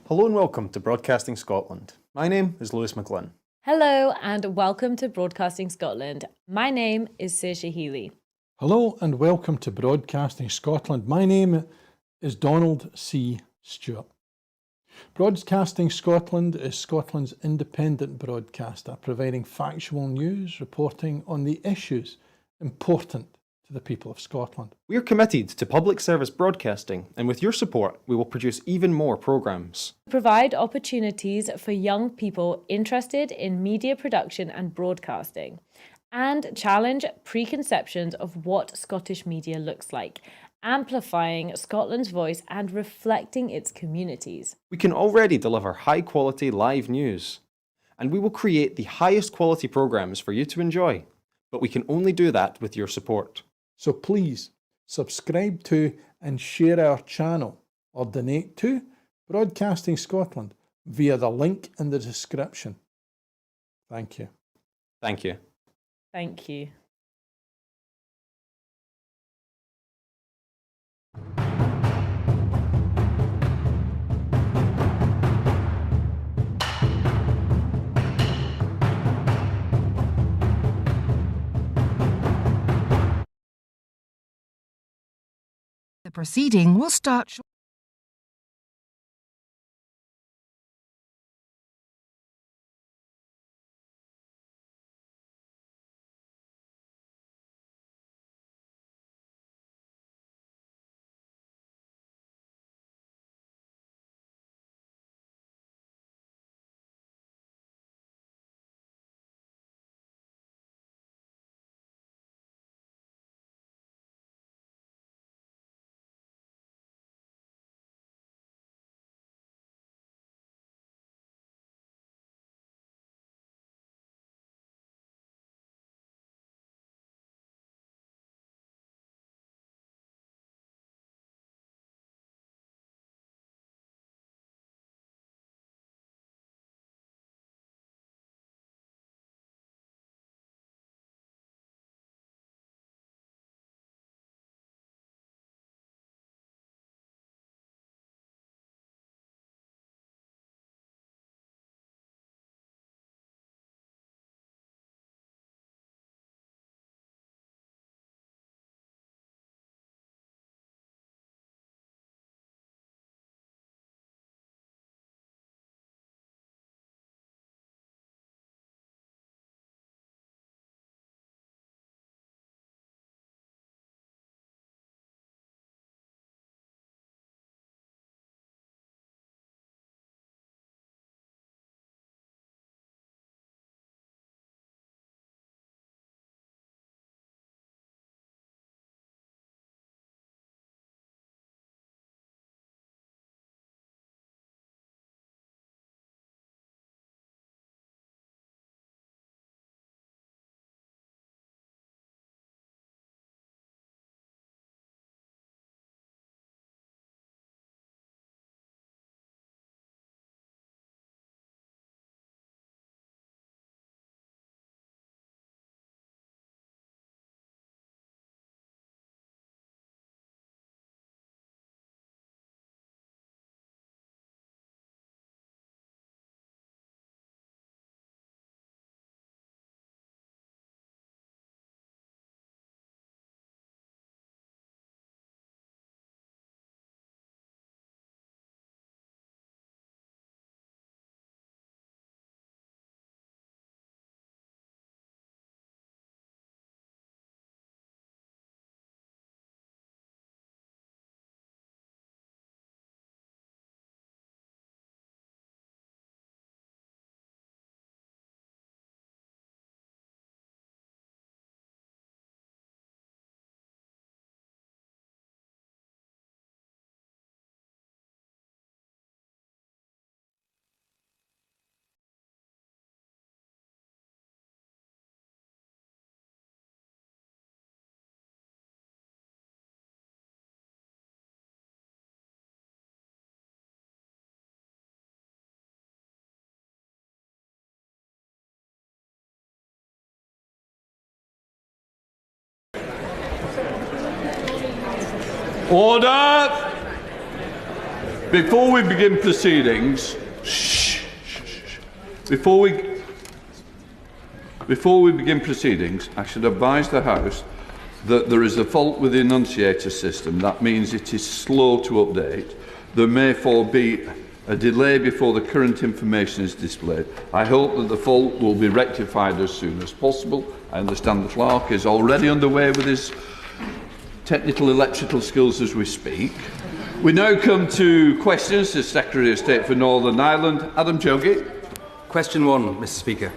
Hello and welcome to Broadcasting Scotland. My name is Lewis McGlynn. Hello and welcome to Broadcasting Scotland. My name is Saoirse Healy. Hello and welcome to Broadcasting Scotland. My name is Donald C. Stewart. Broadcasting Scotland is Scotland's independent broadcaster, providing factual news, reporting on the issues important to the people of Scotland. We are committed to public service broadcasting, and with your support, we will produce even more programmes. Provide opportunities for young people interested in media production and broadcasting, and challenge preconceptions of what Scottish media looks like, amplifying Scotland's voice and reflecting its communities. We can already deliver high-quality live news, and we will create the highest quality programmes for you to enjoy, but we can only do that with your support. So please subscribe to and share our channel or donate to Broadcasting Scotland via the link in the description. Thank you. Thank you. Thank you. The proceeding will start shortly. Order! Before we begin proceedings, Before we begin proceedings, I should advise the House that there is a fault with the enunciator system. That means it is slow to update. There may therefore be a delay before the current information is displayed. I hope that the fault will be rectified as soon as possible. I understand the clerk is already underway with his technical electrical skills as we speak. We now come to questions to the Secretary of State for Northern Ireland, Adam Jogi. Question 1, Mr. Speaker.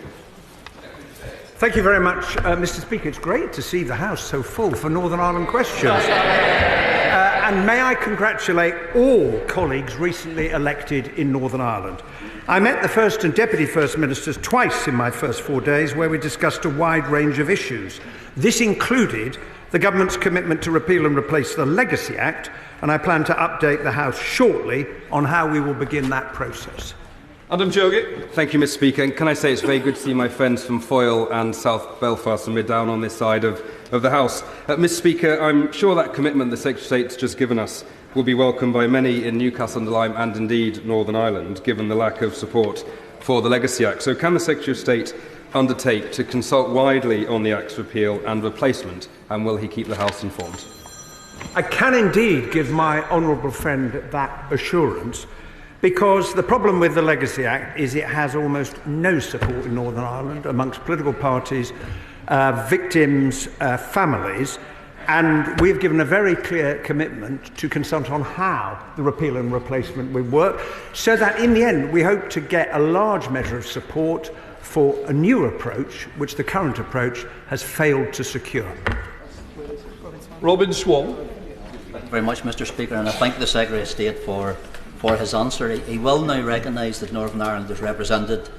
Thank you very much, Mr. Speaker. It's great to see the House so full for Northern Ireland questions. And may I congratulate all colleagues recently elected in Northern Ireland. I met the First and Deputy First Ministers twice in my first 4 days, where we discussed a wide range of issues. This included the Government's commitment to repeal and replace the Legacy Act, and I plan to update the House shortly on how we will begin that process. Adam Jogi. Thank you, Mr. Speaker. And can I say it's very good to see my friends from Foyle and South Belfast, and we're down on this side of the House. Mr. Speaker, I'm sure that commitment the Secretary of State's just given us will be welcomed by many in Newcastle-under-Lyme and indeed Northern Ireland, given the lack of support for the Legacy Act. So can the Secretary of State undertake to consult widely on the Act's repeal and replacement, and will he keep the House informed? I can indeed give my honourable friend that assurance, because the problem with the Legacy Act is it has almost no support in Northern Ireland amongst political parties, victims, families, and we've given a very clear commitment to consult on how the repeal and replacement will work, so that in the end we hope to get a large measure of support for a new approach, which the current approach has failed to secure. Robin Swan. Thank you very much, Mr. Speaker, and I thank the Secretary of State for his answer. He will now recognise that Northern Ireland is represented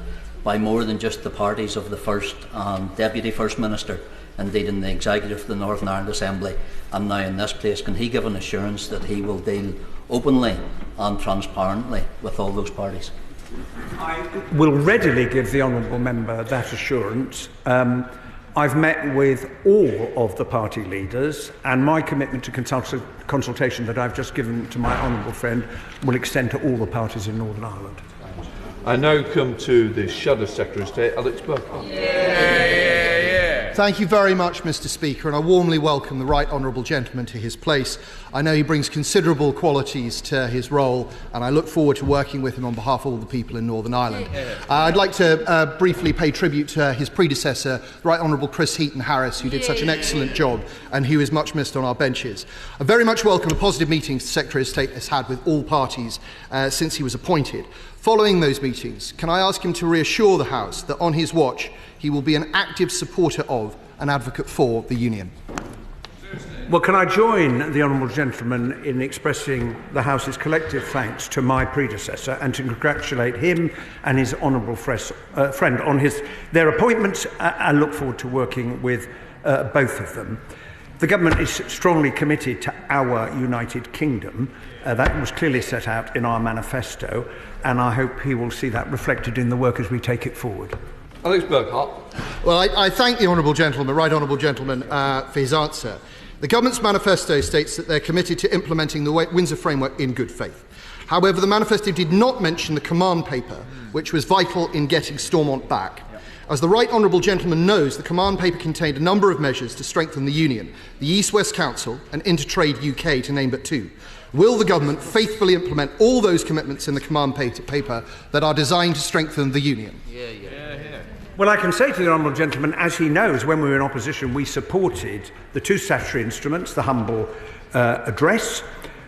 by more than just the parties of the First and Deputy First Minister, indeed in the Executive of the Northern Ireland Assembly, and now in this place. Can he give an assurance that he will deal openly and transparently with all those parties? I will readily give the honourable member that assurance. I've met with all of the party leaders, and my commitment to consultation that I've just given to my honourable friend will extend to all the parties in Northern Ireland. I now come to the Shadow Secretary of State, Alex Burkhardt. Thank you very much, Mr. Speaker, and I warmly welcome the right honourable gentleman to his place. I know he brings considerable qualities to his role, and I look forward to working with him on behalf of all the people in Northern Ireland. I'd like to briefly pay tribute to his predecessor, the Right Honourable Chris Heaton-Harris, who did such an excellent job and who is much missed on our benches. I very much welcome the positive meetings the Secretary of State has had with all parties since he was appointed. Following those meetings, can I ask him to reassure the House that on his watch he will be an active supporter of and advocate for the Union? Well, can I join the honourable gentleman in expressing the House's collective thanks to my predecessor and to congratulate him and his honourable friend on their appointments. I look forward to working with both of them. The government is strongly committed to our United Kingdom. That was clearly set out in our manifesto, and I hope he will see that reflected in the work as we take it forward. Alex Burkhardt. Well, I thank the honourable gentleman, the right honourable gentleman, for his answer. The government's manifesto states that they're committed to implementing the Windsor Framework in good faith. However, the manifesto did not mention the command paper, which was vital in getting Stormont back. As the right honourable gentleman knows, the command paper contained a number of measures to strengthen the Union, the East-West Council and Intertrade UK, to name but two. Will the government faithfully implement all those commitments in the command paper that are designed to strengthen the Union? Well, I can say to the honourable gentleman, as he knows, when we were in opposition, we supported the two statutory instruments, the humble address.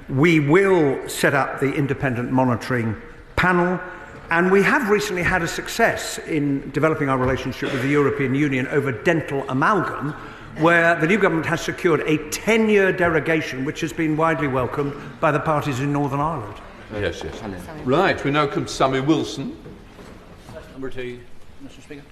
We will set up the independent monitoring panel, and we have recently had a success in developing our relationship with the European Union over dental amalgam, where the new government has secured a 10-year derogation, which has been widely welcomed by the parties in Northern Ireland. Yes. Right, we now come to Sammy Wilson. Number 2, Mr. Speaker.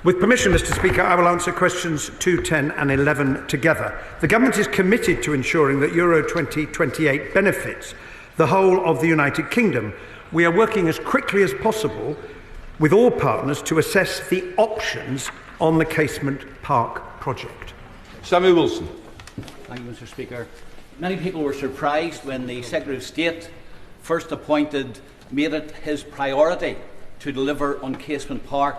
With permission, Mr. Speaker, I will answer questions 2, 10 and 11 together. The government is committed to ensuring that Euro 2028 benefits the whole of the United Kingdom. We are working as quickly as possible with all partners to assess the options on the Casement Park project. Sammy Wilson. Thank you, Mr. Speaker. Many people were surprised when the Secretary of State first appointed, made it his priority to deliver on Casement Park,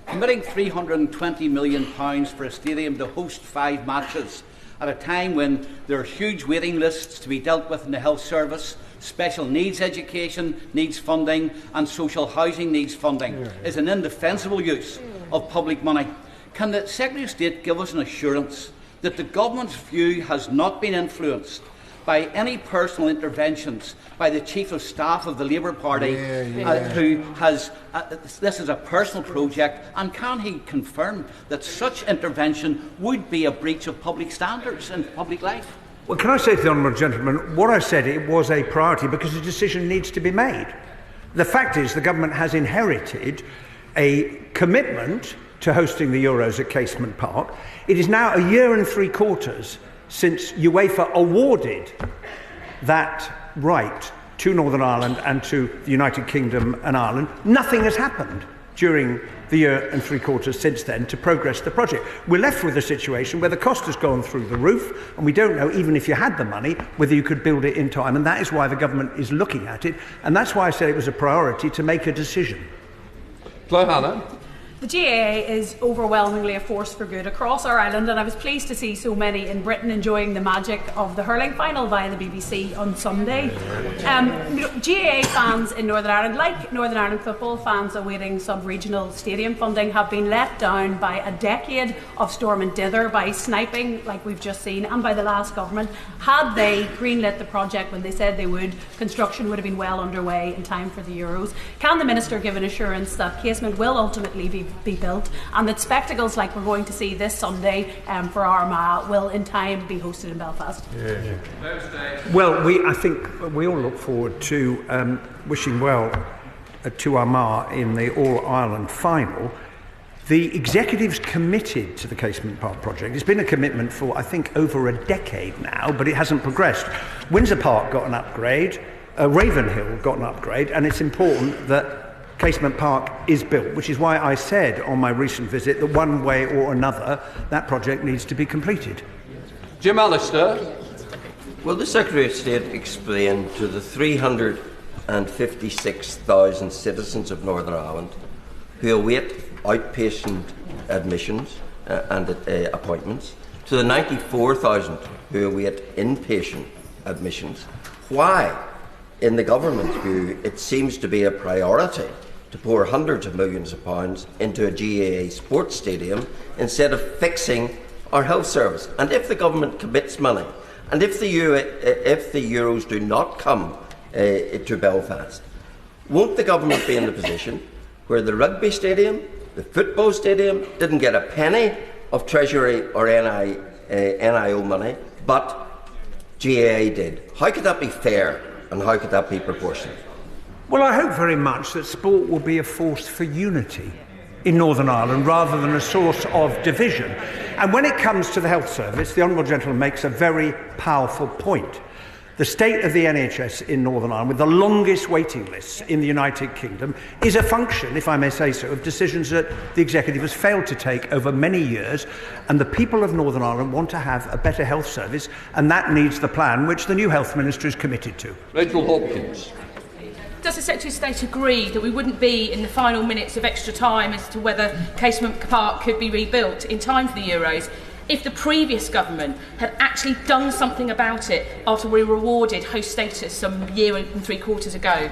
committing £320 million for a stadium to host 5 matches at a time when there are huge waiting lists to be dealt with in the health service. Special needs education needs funding and social housing needs funding is an indefensible use of public money. Can the Secretary of State give us an assurance that the Government's view has not been influenced by any personal interventions by the Chief of Staff of the Labour Party, who has this is a personal project, and can he confirm that such intervention would be a breach of public standards and public life? Well, can I say to the honourable gentleman, what I said, it was a priority because a decision needs to be made. The fact is the government has inherited a commitment to hosting the Euros at Casement Park. It is now a year and 3 quarters since UEFA awarded that right to Northern Ireland and to the United Kingdom and Ireland. Nothing has happened during the year and 3 quarters since then to progress the project. We're left with a situation where the cost has gone through the roof, and we don't know, even if you had the money, whether you could build it in time, and that is why the government is looking at it, and that's why I said it was a priority to make a decision. Claire Hannah. The GAA is overwhelmingly a force for good across our island, and I was pleased to see so many in Britain enjoying the magic of the hurling final via the BBC on Sunday. GAA fans in Northern Ireland, like Northern Ireland football fans awaiting sub-regional stadium funding, have been let down by a decade of storm and dither, by sniping like we've just seen, and by the last government. Had they greenlit the project when they said they would, construction would have been well underway in time for the Euros. Can the Minister give an assurance that Casement will ultimately be built, and that spectacles like we're going to see this Sunday for Armagh will in time be hosted in Belfast? Well, I think we all look forward to wishing well to Armagh in the All-Ireland final. The Executive's committed to the Casement Park project. It's been a commitment for, I think, over a decade now, but it hasn't progressed. Windsor Park got an upgrade, Ravenhill got an upgrade, and it's important that Casement Park is built, which is why I said on my recent visit that one way or another that project needs to be completed. Jim Allister. Will the Secretary of State explain to the 356,000 citizens of Northern Ireland who await outpatient admissions and appointments, to the 94,000 who await inpatient admissions, why, in the government's view, it seems to be a priority to pour hundreds of millions of pounds into a GAA sports stadium instead of fixing our health service? And if the government commits money, and if the Euros do not come to Belfast, won't the government be in the position where the rugby stadium, the football stadium, didn't get a penny of Treasury or NIO money, but GAA did? How could that be fair, and how could that be proportionate? Well, I hope very much that sport will be a force for unity in Northern Ireland rather than a source of division. And when it comes to the health service, the Honourable Gentleman makes a very powerful point. The state of the NHS in Northern Ireland, with the longest waiting lists in the United Kingdom, is a function, if I may say so, of decisions that the Executive has failed to take over many years, and the people of Northern Ireland want to have a better health service, and that needs the plan which the new Health Minister is committed to. Rachel Hopkins. Does the Secretary of State agree that we wouldn't be in the final minutes of extra time as to whether Casement Park could be rebuilt in time for the Euros if the previous government had actually done something about it after we were awarded host status some year and 3 quarters ago?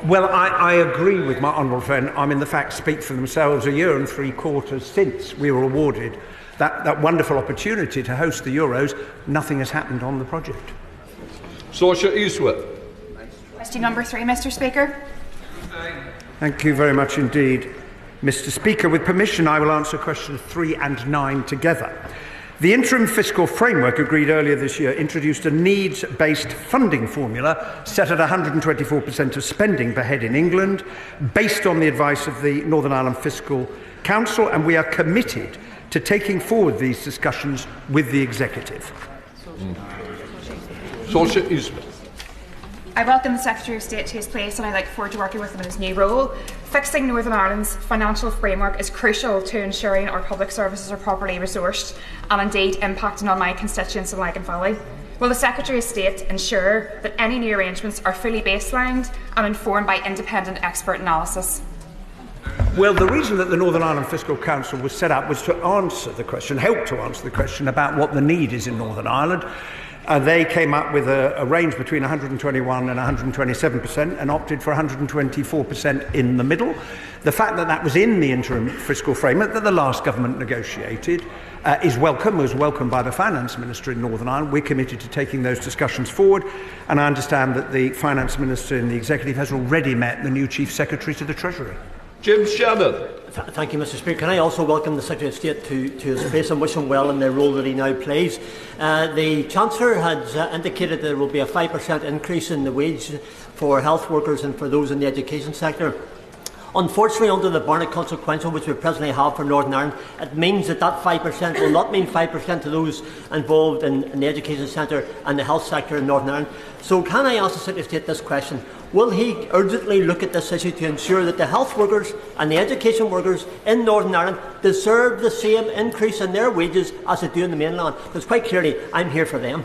Well, I agree with my honourable friend. I mean, the facts speak for themselves. A year and 3 quarters since we were awarded that wonderful opportunity to host the Euros, nothing has happened on the project. Saoirse Eastwood. Question number 3, Mr. Speaker. Thank you very much indeed, Mr. Speaker. With permission, I will answer questions 3 and 9 together. The interim fiscal framework agreed earlier this year introduced a needs-based funding formula set at 124% of spending per head in England, based on the advice of the Northern Ireland Fiscal Council, and we are committed to taking forward these discussions with the Executive. Saoirse Eastwood. I welcome the Secretary of State to his place, and I look forward to working with him in his new role. Fixing Northern Ireland's financial framework is crucial to ensuring our public services are properly resourced and indeed impacting on my constituents of Lagan Valley. Will the Secretary of State ensure that any new arrangements are fully baselined and informed by independent expert analysis? Well, the reason that the Northern Ireland Fiscal Council was set up was to answer the question, help to answer the question about what the need is in Northern Ireland. They came up with a range between 121 and 127% and opted for 124% in the middle. The fact that that was in the interim fiscal framework that the last government negotiated is welcome, was welcomed by the Finance Minister in Northern Ireland. We're committed to taking those discussions forward, and I understand that the Finance Minister in the Executive has already met the new Chief Secretary to the Treasury. Jim Shannon. Thank you, Mr. Speaker. Can I also welcome the Secretary of State to his place and wish him well in the role that he now plays. The Chancellor has indicated there will be a 5% increase in the wage for health workers and for those in the education sector. Unfortunately, under the Barnett consequential which we presently have for Northern Ireland, it means that 5% will not mean 5% to those involved in the education sector and the health sector in Northern Ireland. So can I ask the Secretary of State this question? Will he urgently look at this issue to ensure that the health workers and the education workers in Northern Ireland deserve the same increase in their wages as they do in the mainland? Because quite clearly, I'm here for them.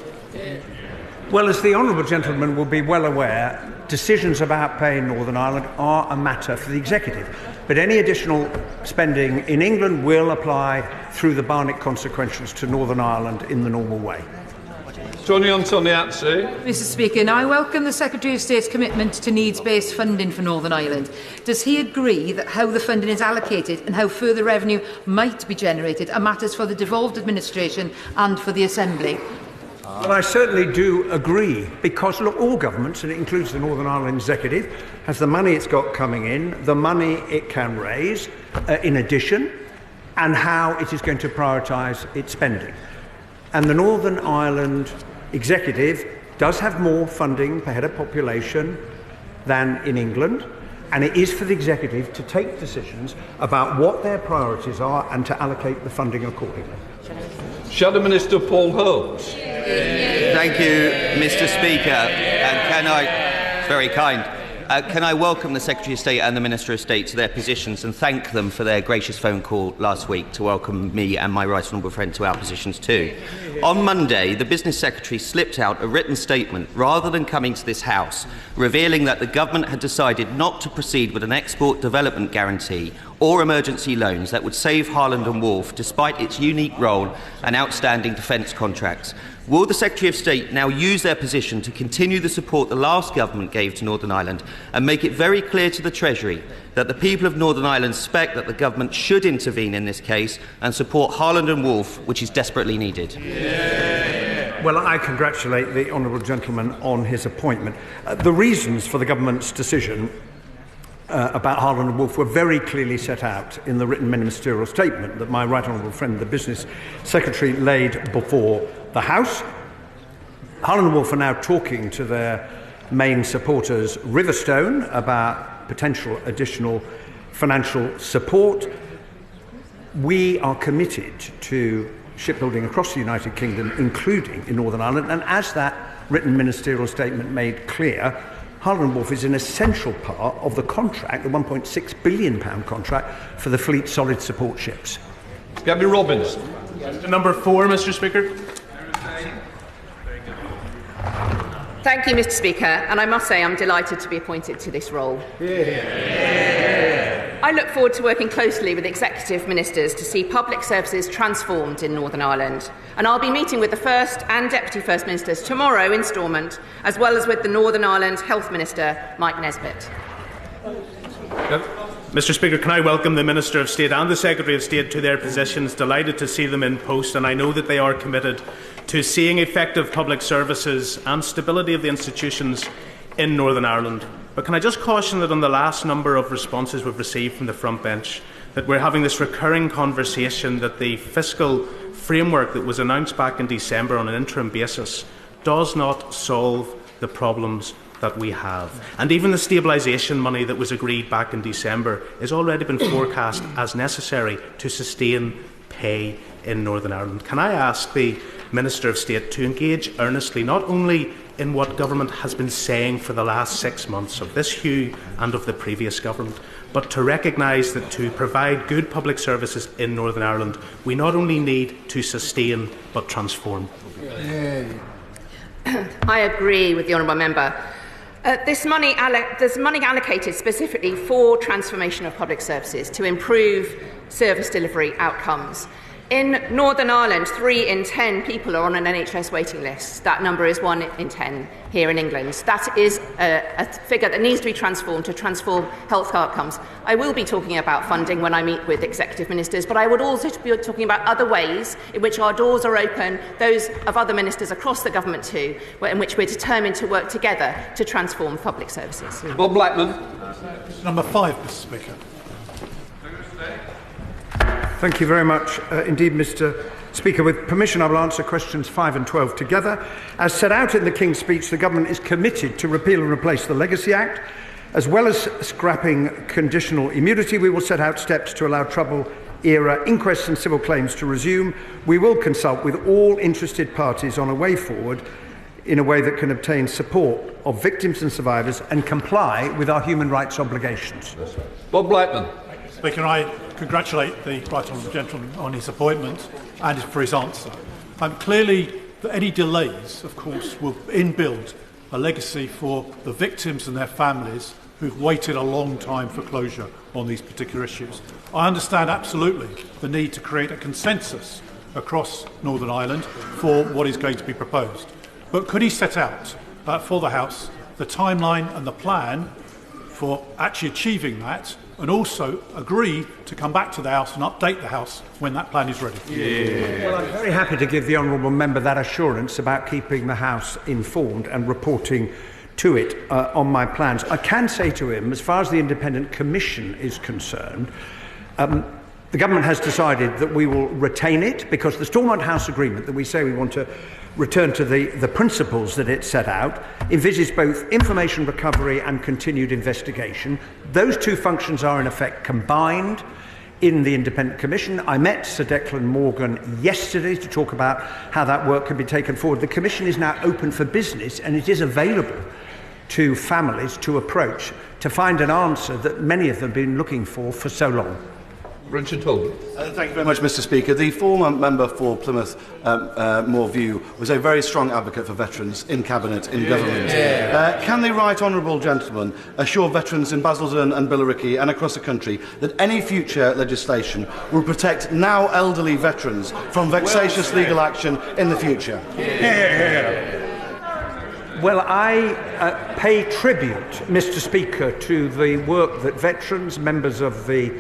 Well, as the Honourable Gentleman will be well aware, decisions about pay in Northern Ireland are a matter for the Executive. But any additional spending in England will apply through the Barnett consequentials to Northern Ireland in the normal way. Tony Antoniazzi. Mr. Speaker, now I welcome the Secretary of State's commitment to needs-based funding for Northern Ireland. Does he agree that how the funding is allocated and how further revenue might be generated are matters for the devolved administration and for the Assembly? Well, I certainly do agree, because look, all governments, and it includes the Northern Ireland Executive, has the money it's got coming in, the money it can raise in addition, and how it is going to prioritise its spending. And the Northern Ireland Executive does have more funding per head of population than in England, and it is for the Executive to take decisions about what their priorities are and to allocate the funding accordingly. Shadow Minister Paul Holmes. Thank you, Mr. Speaker. It's very kind. Can I welcome the Secretary of State and the Minister of State to their positions and thank them for their gracious phone call last week to welcome me and my right honourable friend to our positions too. On Monday, the Business Secretary slipped out a written statement rather than coming to this House, revealing that the government had decided not to proceed with an export development guarantee or emergency loans that would save Harland and Wolff despite its unique role and outstanding defence contracts. Will the Secretary of State now use their position to continue the support the last government gave to Northern Ireland and make it very clear to the Treasury that the people of Northern Ireland expect that the government should intervene in this case and support Harland and Wolff, which is desperately needed? Well, I congratulate the Honourable Gentleman on his appointment. The reasons for the government's decision about Harland and Wolff were very clearly set out in the written ministerial statement that my right honourable friend, the Business Secretary, laid before the House. Harland and Wolff are now talking to their main supporters, Riverstone, about potential additional financial support. We are committed to shipbuilding across the United Kingdom, including in Northern Ireland, and as that written ministerial statement made clear, Harland and Wolff is an essential part of the contract, the £1.6 billion contract for the fleet solid support ships. Gabby Robbins. Number 4, Mr. Speaker. Thank you, Mr. Speaker, and I must say I'm delighted to be appointed to this role. I look forward to working closely with executive ministers to see public services transformed in Northern Ireland, and I'll be meeting with the First and Deputy First Ministers tomorrow in Stormont, as well as with the Northern Ireland Health Minister, Mike Nesbitt. Mr. Speaker, can I welcome the Minister of State and the Secretary of State to their positions. Delighted to see them in post, and I know that they are committed to seeing effective public services and stability of the institutions in Northern Ireland. But can I just caution that on the last number of responses we've received from the front bench, that we're having this recurring conversation that the fiscal framework that was announced back in December on an interim basis does not solve the problems that we have. And even the stabilisation money that was agreed back in December has already been forecast as necessary to sustain pay in Northern Ireland. Can I ask the Minister of State to engage earnestly not only in what government has been saying for the last 6 months of this Hugh and of the previous government, but to recognise that to provide good public services in Northern Ireland, we not only need to sustain but transform. I agree with the honourable member. There's money allocated specifically for transformation of public services to improve service delivery outcomes. In Northern Ireland, 3 in 10 people are on an NHS waiting list. That number is 1 in 10 here in England. That is a figure that needs to be transformed to transform health outcomes. I will be talking about funding when I meet with executive ministers, but I would also be talking about other ways in which our doors are open, those of other ministers across the government too, in which we're determined to work together to transform public services. Bob Blackman. Number 5, Mr. Speaker. Thank you very much indeed, Mr. Speaker. With permission, I will answer questions 5 and 12 together. As set out in the King's Speech, the Government is committed to repeal and replace the Legacy Act. As well as scrapping conditional immunity, we will set out steps to allow Trouble-era inquests and civil claims to resume. We will consult with all interested parties on a way forward in a way that can obtain support of victims and survivors and comply with our human rights obligations. Bob Blackman. Speaker, I congratulate the right honourable gentleman on his appointment and for his answer. Clearly, any delays, of course, will inbuild a legacy for the victims and their families who've waited a long time for closure on these particular issues. I understand absolutely the need to create a consensus across Northern Ireland for what is going to be proposed. But could he set out for the House the timeline and the plan for actually achieving that, and also agree to come back to the House and update the House when that plan is ready? Well, I'm very happy to give the honourable member that assurance about keeping the House informed and reporting to it on my plans. I can say to him, as far as the Independent Commission is concerned, the Government has decided that we will retain it because the Stormont House Agreement that we say we want to return to the principles that it set out envisages both information recovery and continued investigation. Those two functions are in effect combined in the Independent Commission. I met Sir Declan Morgan yesterday to talk about how that work can be taken forward. The Commission is now open for business and it is available to families to approach to find an answer that many of them have been looking for so long. Richard Hull. Thank you very much, Mr. Speaker. The former member for Plymouth Moorview was a very strong advocate for veterans in Cabinet, in government. Can the right honourable gentleman assure veterans in Basildon and Billericay and across the country that any future legislation will protect now elderly veterans from vexatious legal action in the future? Well, I pay tribute, Mr. Speaker, to the work that veterans, members of the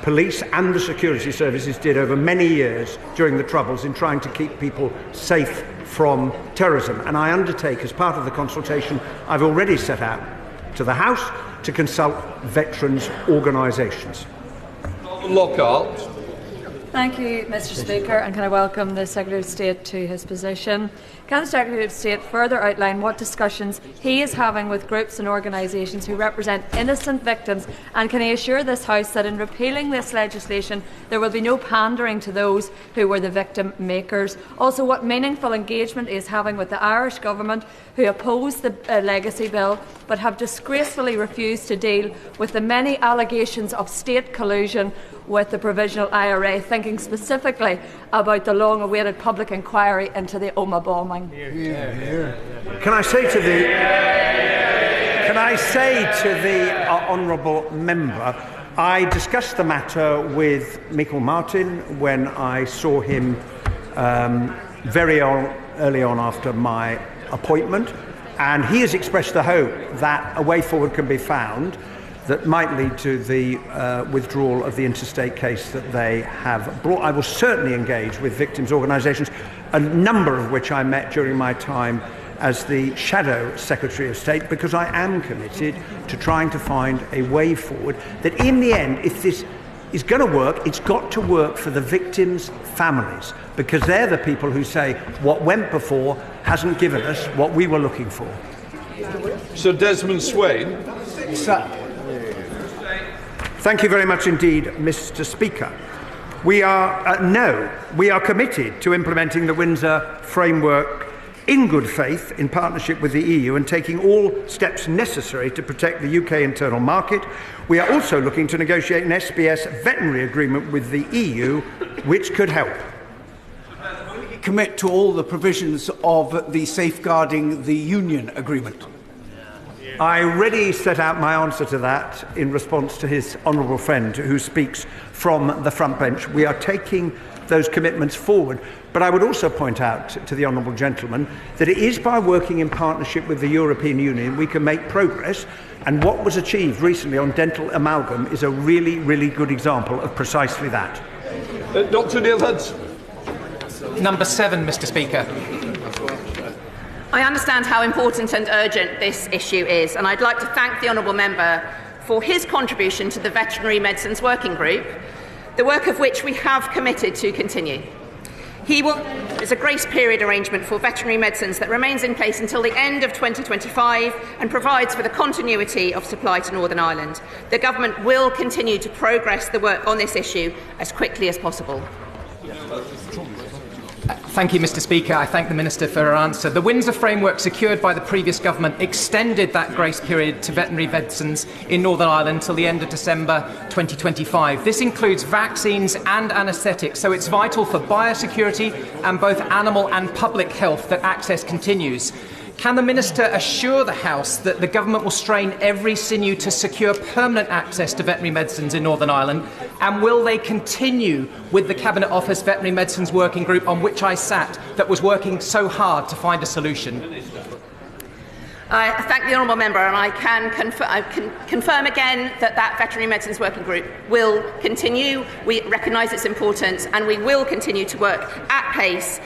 police and the security services did over many years during the Troubles in trying to keep people safe from terrorism. And I undertake, as part of the consultation I've already set out to the House, to consult veterans' organisations. Lockhart. Thank you, Mr. Speaker, and can I welcome the Secretary of State to his position. Can the Secretary of State further outline what discussions he is having with groups and organisations who represent innocent victims, and can he assure this House that in repealing this legislation there will be no pandering to those who were the victim makers? Also, what meaningful engagement he is having with the Irish Government, who oppose the Legacy Bill but have disgracefully refused to deal with the many allegations of state collusion with the Provisional IRA, thinking specifically about the long-awaited public inquiry into the Oma bombing. Can I say to the honourable member, I discussed the matter with Michael Martin when I saw him very early on after my appointment, and he has expressed the hope that a way forward can be found that might lead to the withdrawal of the interstate case that they have brought. I will certainly engage with victims' organisations, a number of which I met during my time as the Shadow Secretary of State, because I am committed to trying to find a way forward that in the end, if this is going to work, it's got to work for the victims' families, because they're the people who say what went before hasn't given us what we were looking for. Sir Desmond Swain. Thank you very much indeed, Mr. Speaker. We are committed to implementing the Windsor Framework in good faith in partnership with the EU and taking all steps necessary to protect the UK internal market. We are also looking to negotiate an SBS veterinary agreement with the EU, which could help. commit to all the provisions of the Safeguarding the Union agreement? I already set out my answer to that in response to his honourable friend who speaks from the front bench. We are taking those commitments forward. But I would also point out to the honourable gentleman that it is by working in partnership with the European Union we can make progress, and what was achieved recently on dental amalgam is a really, really good example of precisely that. Dr Neil Hudson. Number 7, Mr Speaker. I understand how important and urgent this issue is, and I'd like to thank the honourable member for his contribution to the Veterinary Medicines Working Group, the work of which we have committed to continue. There's a grace period arrangement for veterinary medicines that remains in place until the end of 2025 and provides for the continuity of supply to Northern Ireland. The Government will continue to progress the work on this issue as quickly as possible. Thank you, Mr Speaker. I thank the Minister for her answer. The Windsor framework secured by the previous government extended that grace period to veterinary medicines in Northern Ireland till the end of December 2025. This includes vaccines and anaesthetics, so it's vital for biosecurity and both animal and public health that access continues. Can the Minister assure the House that the Government will strain every sinew to secure permanent access to veterinary medicines in Northern Ireland? And will they continue with the Cabinet Office Veterinary Medicines Working Group on which I sat that was working so hard to find a solution? I thank the honourable member, and I can confirm again that Veterinary Medicines Working Group will continue. We recognise its importance, and we will continue to work at pace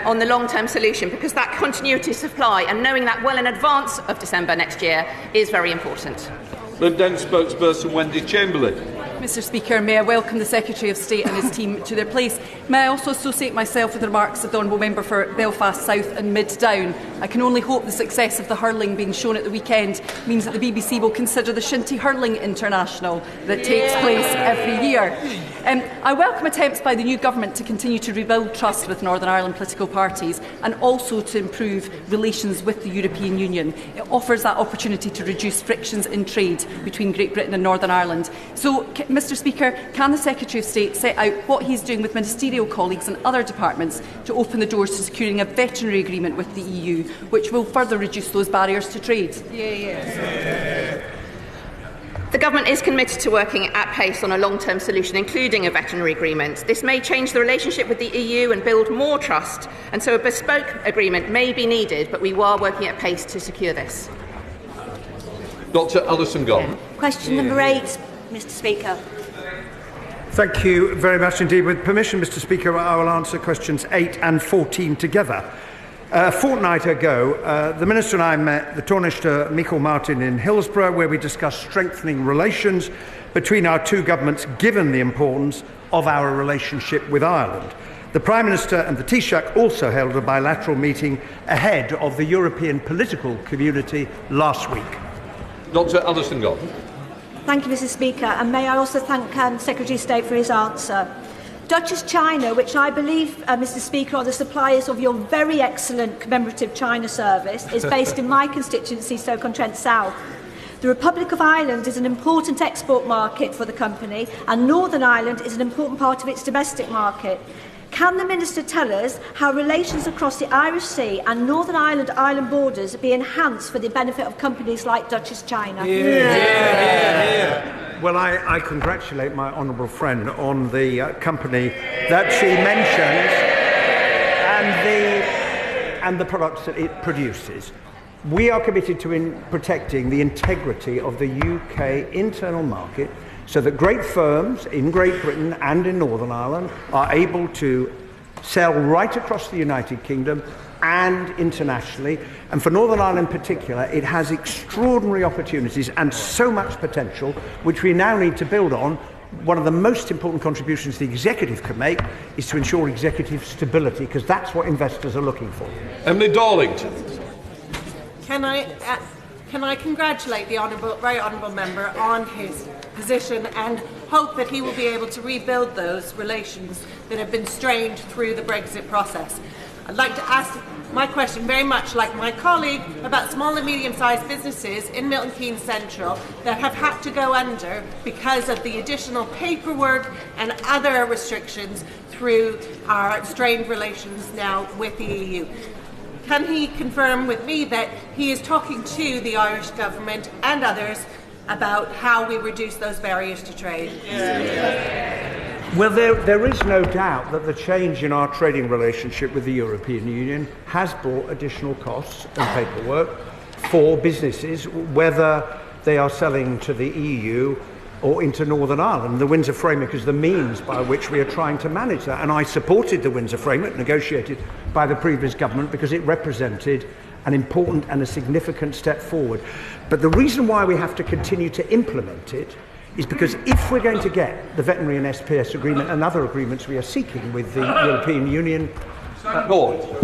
on the long-term solution, because that continuity of supply and knowing that well in advance of December next year is very important. The then spokesperson Wendy Chamberlain. Mr Speaker, may I welcome the Secretary of State and his team to their place. May I also associate myself with the remarks of the Honourable Member for Belfast South and Mid Down. I can only hope the success of the hurling being shown at the weekend means that the BBC will consider the Shinty Hurling International that takes place every year. I welcome attempts by the new government to continue to rebuild trust with Northern Ireland political parties and also to improve relations with the European Union. It offers that opportunity to reduce frictions in trade between Great Britain and Northern Ireland. So, Mr Speaker, can the Secretary of State set out what he is doing with ministerial colleagues and other departments to open the doors to securing a veterinary agreement with the EU, which will further reduce those barriers to trade? The Government is committed to working at pace on a long-term solution, including a veterinary agreement. This may change the relationship with the EU and build more trust, and so a bespoke agreement may be needed, but we are working at pace to secure this. Dr Alison Gordon. Question number 8, Mr Speaker. Thank you very much indeed. With permission, Mr Speaker, I will answer questions 8 and 14 together. A fortnight ago, the Minister and I met the Taoiseach Michael Martin in Hillsborough, where we discussed strengthening relations between our two governments, given the importance of our relationship with Ireland. The Prime Minister and the Taoiseach also held a bilateral meeting ahead of the European political community last week. Dr Alison Gordon. Thank you, Mr Speaker, and may I also thank Secretary of State for his answer. Duchess China, which I believe, Mr Speaker, are the suppliers of your very excellent commemorative China service, is based in my constituency, Stoke-on-Trent South. The Republic of Ireland is an important export market for the company, and Northern Ireland is an important part of its domestic market. Can the Minister tell us how relations across the Irish Sea and Northern Ireland island borders be enhanced for the benefit of companies like Duchess China? Well, I congratulate my honourable friend on the company that she mentions and the products that it produces. We are committed to protecting the integrity of the UK internal market so that great firms in Great Britain and in Northern Ireland are able to sell right across the United Kingdom and internationally. And for Northern Ireland in particular, it has extraordinary opportunities and so much potential, which we now need to build on. One of the most important contributions the executive can make is to ensure executive stability, because that's what investors are looking for. Emily Darlington. Can I congratulate the very honourable member on his position and hope that he will be able to rebuild those relations that have been strained through the Brexit process. I'd like to ask my question, very much like my colleague, about small and medium-sized businesses in Milton Keynes Central that have had to go under because of the additional paperwork and other restrictions through our strained relations now with the EU. Can he confirm with me that he is talking to the Irish government and others about how we reduce those barriers to trade? Well, there is no doubt that the change in our trading relationship with the European Union has brought additional costs and paperwork for businesses, whether they are selling to the EU or into Northern Ireland. The Windsor Framework is the means by which we are trying to manage that. And I supported the Windsor Framework, negotiated by the previous government, because it represented an important and a significant step forward. But the reason why we have to continue to implement it is because if we're going to get the veterinary and SPS agreement and other agreements we are seeking with the European Union...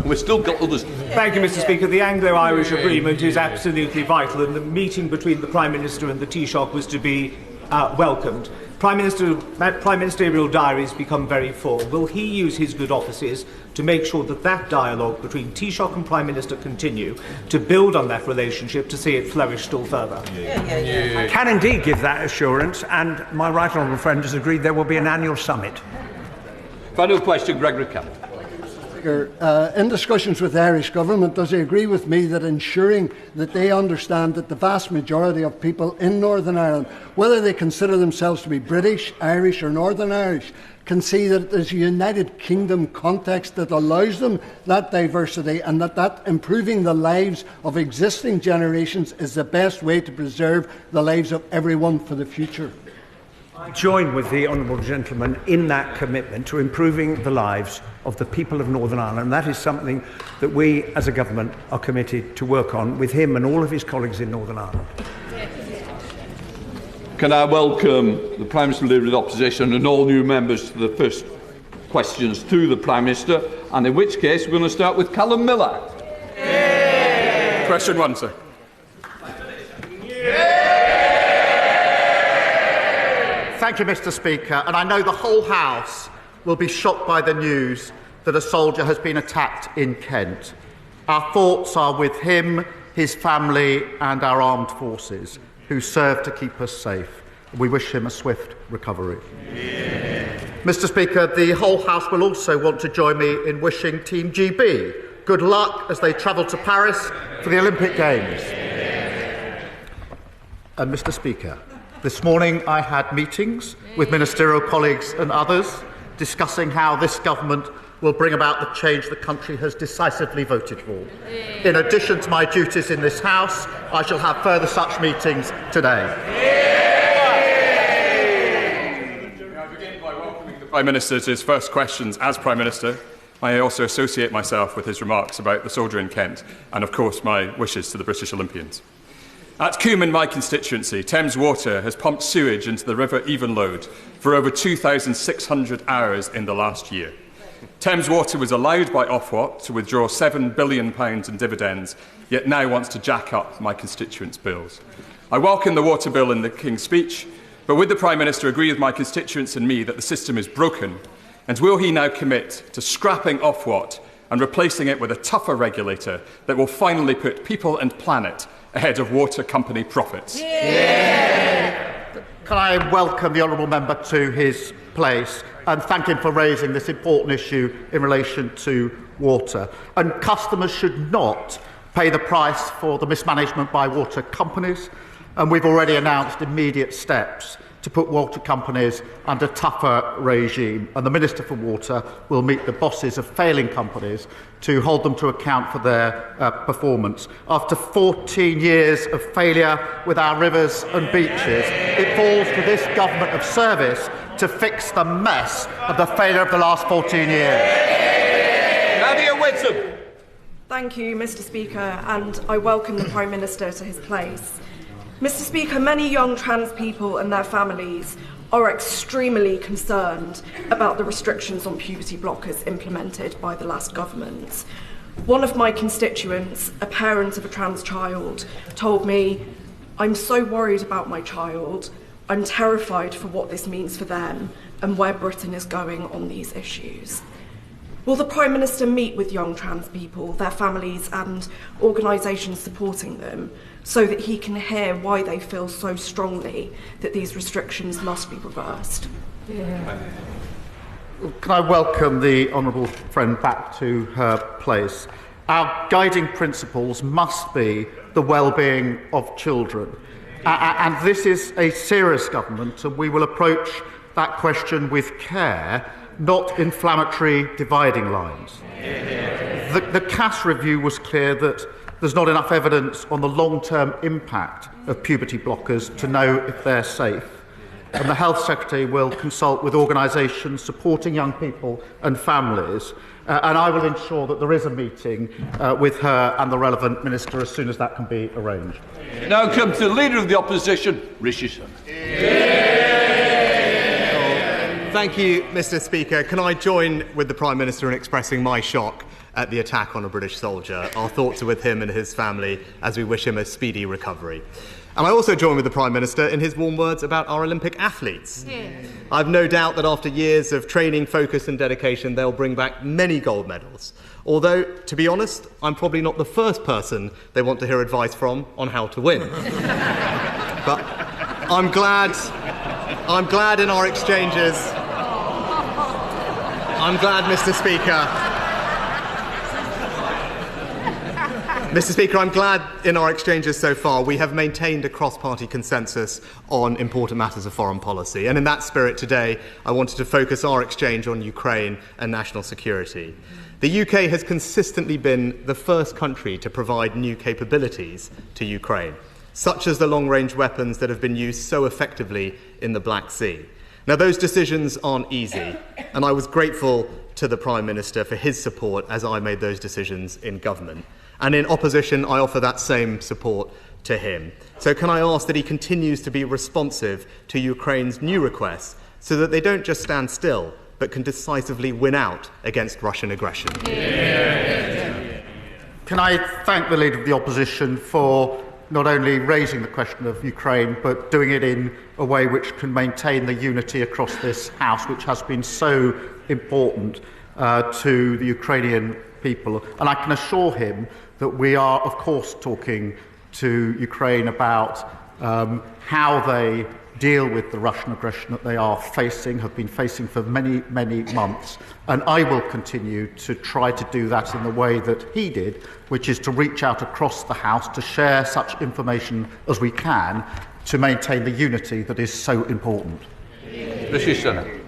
We've still got others. Thank you, Mr. Speaker. The Anglo-Irish agreement is absolutely vital, and the meeting between the Prime Minister and the Taoiseach was to be welcomed. Prime Ministerial diaries become very full. Will he use his good offices to make sure that that dialogue between Taoiseach and Prime Minister continue, to build on that relationship, to see it flourish still further? I can indeed give that assurance, and my right honourable friend has agreed there will be an annual summit. Final question, Gregory Campbell. In discussions with the Irish Government, does he agree with me that ensuring that they understand that the vast majority of people in Northern Ireland, whether they consider themselves to be British, Irish or Northern Irish, can see that there's a United Kingdom context that allows them that diversity, and that improving the lives of existing generations is the best way to preserve the lives of everyone for the future? I join with the honourable gentleman in that commitment to improving the lives of the people of Northern Ireland. That is something that we as a government are committed to work on with him and all of his colleagues in Northern Ireland. Can I welcome the Prime Minister Leader of the Opposition and all new members to the first questions to the Prime Minister, and in which case we're going to start with Callum Miller. Question 1, sir. Thank you, Mr. Speaker. And I know the whole House will be shocked by the news that a soldier has been attacked in Kent. Our thoughts are with him, his family and our armed forces who serve to keep us safe. We wish him a swift recovery. Mr. Speaker, the whole House will also want to join me in wishing Team GB good luck as they travel to Paris for the Olympic Games. And Mr. Speaker, this morning I had meetings with ministerial colleagues and others discussing how this government will bring about the change the country has decisively voted for. In addition to my duties in this House, I shall have further such meetings today. I begin by welcoming the Prime Minister to his first questions as Prime Minister. I also associate myself with his remarks about the soldier in Kent and, of course, my wishes to the British Olympians. At Coombe, in my constituency, Thames Water has pumped sewage into the River Evenlode for over 2,600 hours in the last year. Thames Water was allowed by Ofwat to withdraw £7 billion in dividends, yet now wants to jack up my constituents' bills. I welcome the water bill in the King's speech, but would the Prime Minister agree with my constituents and me that the system is broken? And will he now commit to scrapping Ofwat and replacing it with a tougher regulator that will finally put people and planet ahead of water company profits? Can I welcome the honourable member to his place and thank him for raising this important issue in relation to water. And customers should not pay the price for the mismanagement by water companies, and we've already announced immediate steps to put water companies under tougher regime, and the Minister for Water will meet the bosses of failing companies to hold them to account for their performance. After 14 years of failure with our rivers and beaches, it falls to this government of service to fix the mess of the failure of the last 14 years. Nadia Whitson. Thank you, Mr. Speaker, and I welcome the Prime Minister to his place. Mr. Speaker, many young trans people and their families are extremely concerned about the restrictions on puberty blockers implemented by the last government. One of my constituents, a parent of a trans child, told me, "I'm so worried about my child. I'm terrified for what this means for them and where Britain is going on these issues." Will the Prime Minister meet with young trans people, their families and organisations supporting them, so that he can hear why they feel so strongly that these restrictions must be reversed? Can I welcome the honourable friend back to her place? Our guiding principles must be the well-being of children. And this is a serious government, and we will approach that question with care, not inflammatory dividing lines. The Cass review was clear that there's not enough evidence on the long-term impact of puberty blockers to know if they're safe. And the Health Secretary will consult with organisations supporting young people and families, and I will ensure that there is a meeting with her and the relevant minister as soon as that can be arranged. Now come to the Leader of the Opposition, Rishi Sunak. Thank you, Mr. Speaker. Can I join with the Prime Minister in expressing my shock at the attack on a British soldier? Our thoughts are with him and his family as we wish him a speedy recovery. And I also join with the Prime Minister in his warm words about our Olympic athletes. I've no doubt that after years of training, focus and dedication, they'll bring back many gold medals. Although, to be honest, I'm probably not the first person they want to hear advice from on how to win. But I'm glad in our exchanges. I'm glad, Mr. Speaker. Mr. Speaker, I'm glad in our exchanges so far we have maintained a cross-party consensus on important matters of foreign policy. And in that spirit today, I wanted to focus our exchange on Ukraine and national security. The UK has consistently been the first country to provide new capabilities to Ukraine, such as the long-range weapons that have been used so effectively in the Black Sea. Now, those decisions aren't easy, and I was grateful to the Prime Minister for his support as I made those decisions in government. And in opposition, I offer that same support to him. So can I ask that he continues to be responsive to Ukraine's new requests so that they don't just stand still, but can decisively win out against Russian aggression? Can I thank the Leader of the Opposition for not only raising the question of Ukraine, but doing it in a way which can maintain the unity across this House, which has been so important to the Ukrainian people. And I can assure him that we are, of course, talking to Ukraine about how they deal with the Russian aggression that they are facing, have been facing for many, many months. And I will continue to try to do that in the way that he did, which is to reach out across the House to share such information as we can to maintain the unity that is so important.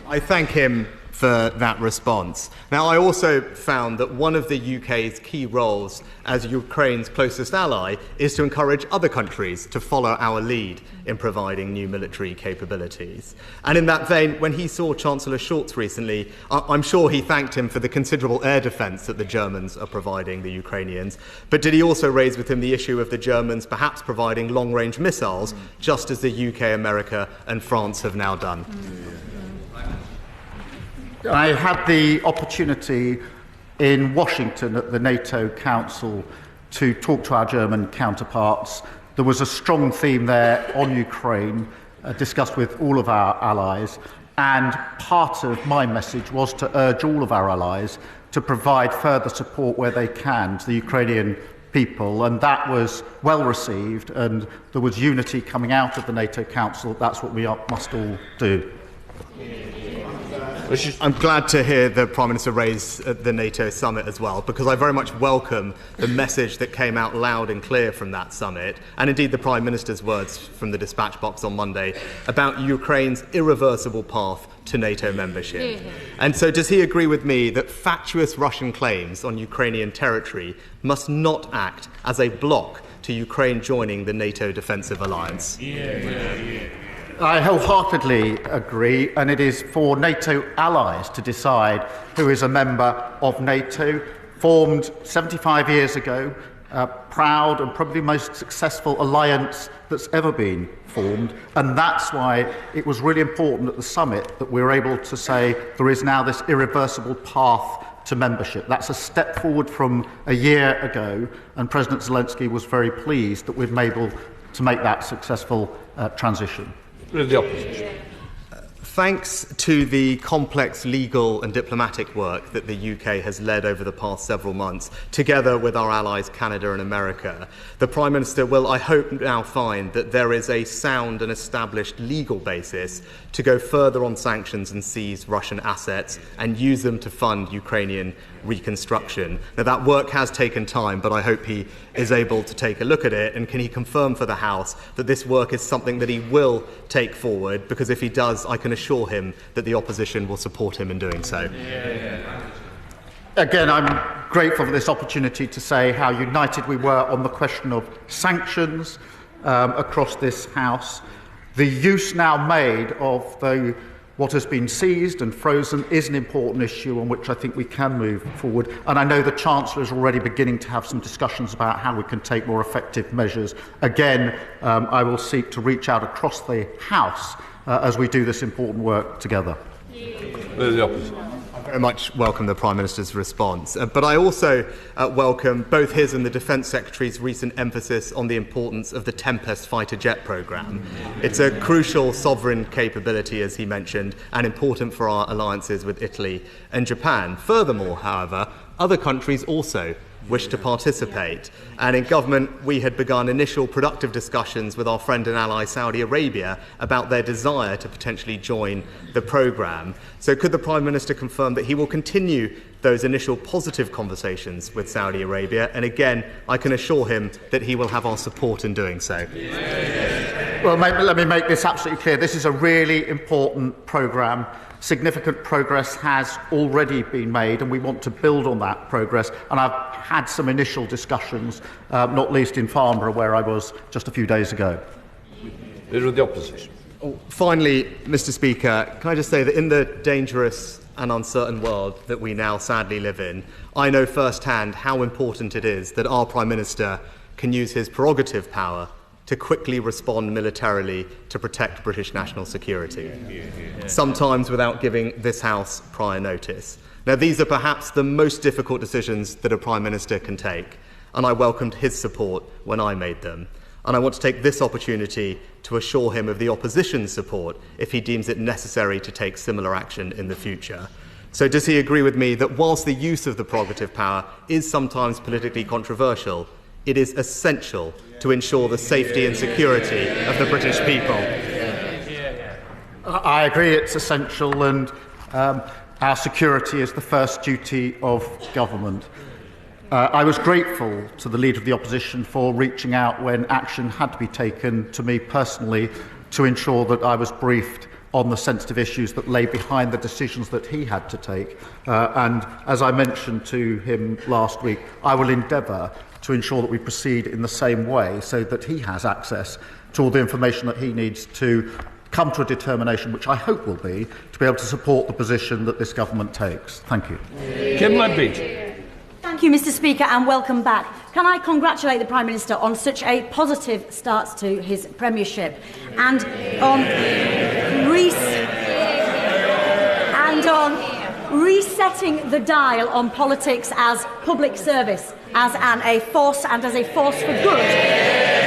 I thank him for that response. Now, I also found that one of the UK's key roles as Ukraine's closest ally is to encourage other countries to follow our lead in providing new military capabilities. And in that vein, when he saw Chancellor Scholz recently, I'm sure he thanked him for the considerable air defence that the Germans are providing the Ukrainians. But did he also raise with him the issue of the Germans perhaps providing long-range missiles, just as the UK, America and France have now done? I had the opportunity in Washington at the NATO Council to talk to our German counterparts. There was a strong theme there on Ukraine, discussed with all of our allies, and part of my message was to urge all of our allies to provide further support where they can to the Ukrainian people, and that was well received, and there was unity coming out of the NATO Council. That's what we must all do. I'm glad to hear the Prime Minister raise the NATO summit as well, because I very much welcome the message that came out loud and clear from that summit, and indeed the Prime Minister's words from the dispatch box on Monday about Ukraine's irreversible path to NATO membership. And so does he agree with me that fatuous Russian claims on Ukrainian territory must not act as a block to Ukraine joining the NATO defensive alliance? I wholeheartedly agree, and it is for NATO allies to decide who is a member of NATO, formed 75 years ago, proud and probably most successful alliance that's ever been formed. And that's why it was really important at the summit that we were able to say there is now this irreversible path to membership. That's a step forward from a year ago, and President Zelensky was very pleased that we've been able to make that successful transition. Thanks to the complex legal and diplomatic work that the UK has led over the past several months, together with our allies Canada and America, the Prime Minister will, I hope, now find that there is a sound and established legal basis to go further on sanctions and seize Russian assets and use them to fund Ukrainian reconstruction. Now, that work has taken time, but I hope he is able to take a look at it. And can he confirm for the House that this work is something that he will take forward? Because if he does, I can assure him that the opposition will support him in doing so. Again, I'm grateful for this opportunity to say how united we were on the question of sanctions across this House. The use now made of what has been seized and frozen is an important issue on which I think we can move forward. And I know the Chancellor is already beginning to have some discussions about how we can take more effective measures. Again, I will seek to reach out across the House as we do this important work together. The opposite. I very much welcome the Prime Minister's response, but I also welcome both his and the Defence Secretary's recent emphasis on the importance of the Tempest fighter jet programme. It's a crucial sovereign capability, as he mentioned, and important for our alliances with Italy and Japan. Furthermore, however, other countries also wish to participate. And in government, we had begun initial productive discussions with our friend and ally Saudi Arabia about their desire to potentially join the programme. So could the Prime Minister confirm that he will continue those initial positive conversations with Saudi Arabia? And again, I can assure him that he will have our support in doing so. Well, let me make this absolutely clear. This is a really important programme. Significant progress has already been made, and we want to build on that progress. And I've had some initial discussions, not least in Farnborough, where I was just a few days ago. Leader of the Opposition. Finally, Mr. Speaker, can I just say that in the dangerous and uncertain world that we now sadly live in, I know firsthand how important it is that our Prime Minister can use his prerogative power to quickly respond militarily to protect British national security, sometimes without giving this House prior notice. Now, these are perhaps the most difficult decisions that a Prime Minister can take, and I welcomed his support when I made them. And I want to take this opportunity to assure him of the opposition's support if he deems it necessary to take similar action in the future. So does he agree with me that whilst the use of the prerogative power is sometimes politically controversial, it is essential to ensure the safety and security of the British people? I agree it's essential, and our security is the first duty of government. I was grateful to the Leader of the Opposition for reaching out when action had to be taken to me personally to ensure that I was briefed on the sensitive issues that lay behind the decisions that he had to take. And as I mentioned to him last week, I will endeavour to ensure that we proceed in the same way so that he has access to all the information that he needs to come to a determination, which I hope will be, to be able to support the position that this government takes. Thank you. Thank you, Mr. Speaker, and welcome back. Can I congratulate the Prime Minister on such a positive start to his premiership and on resetting the dial on politics as public service, as a force for good.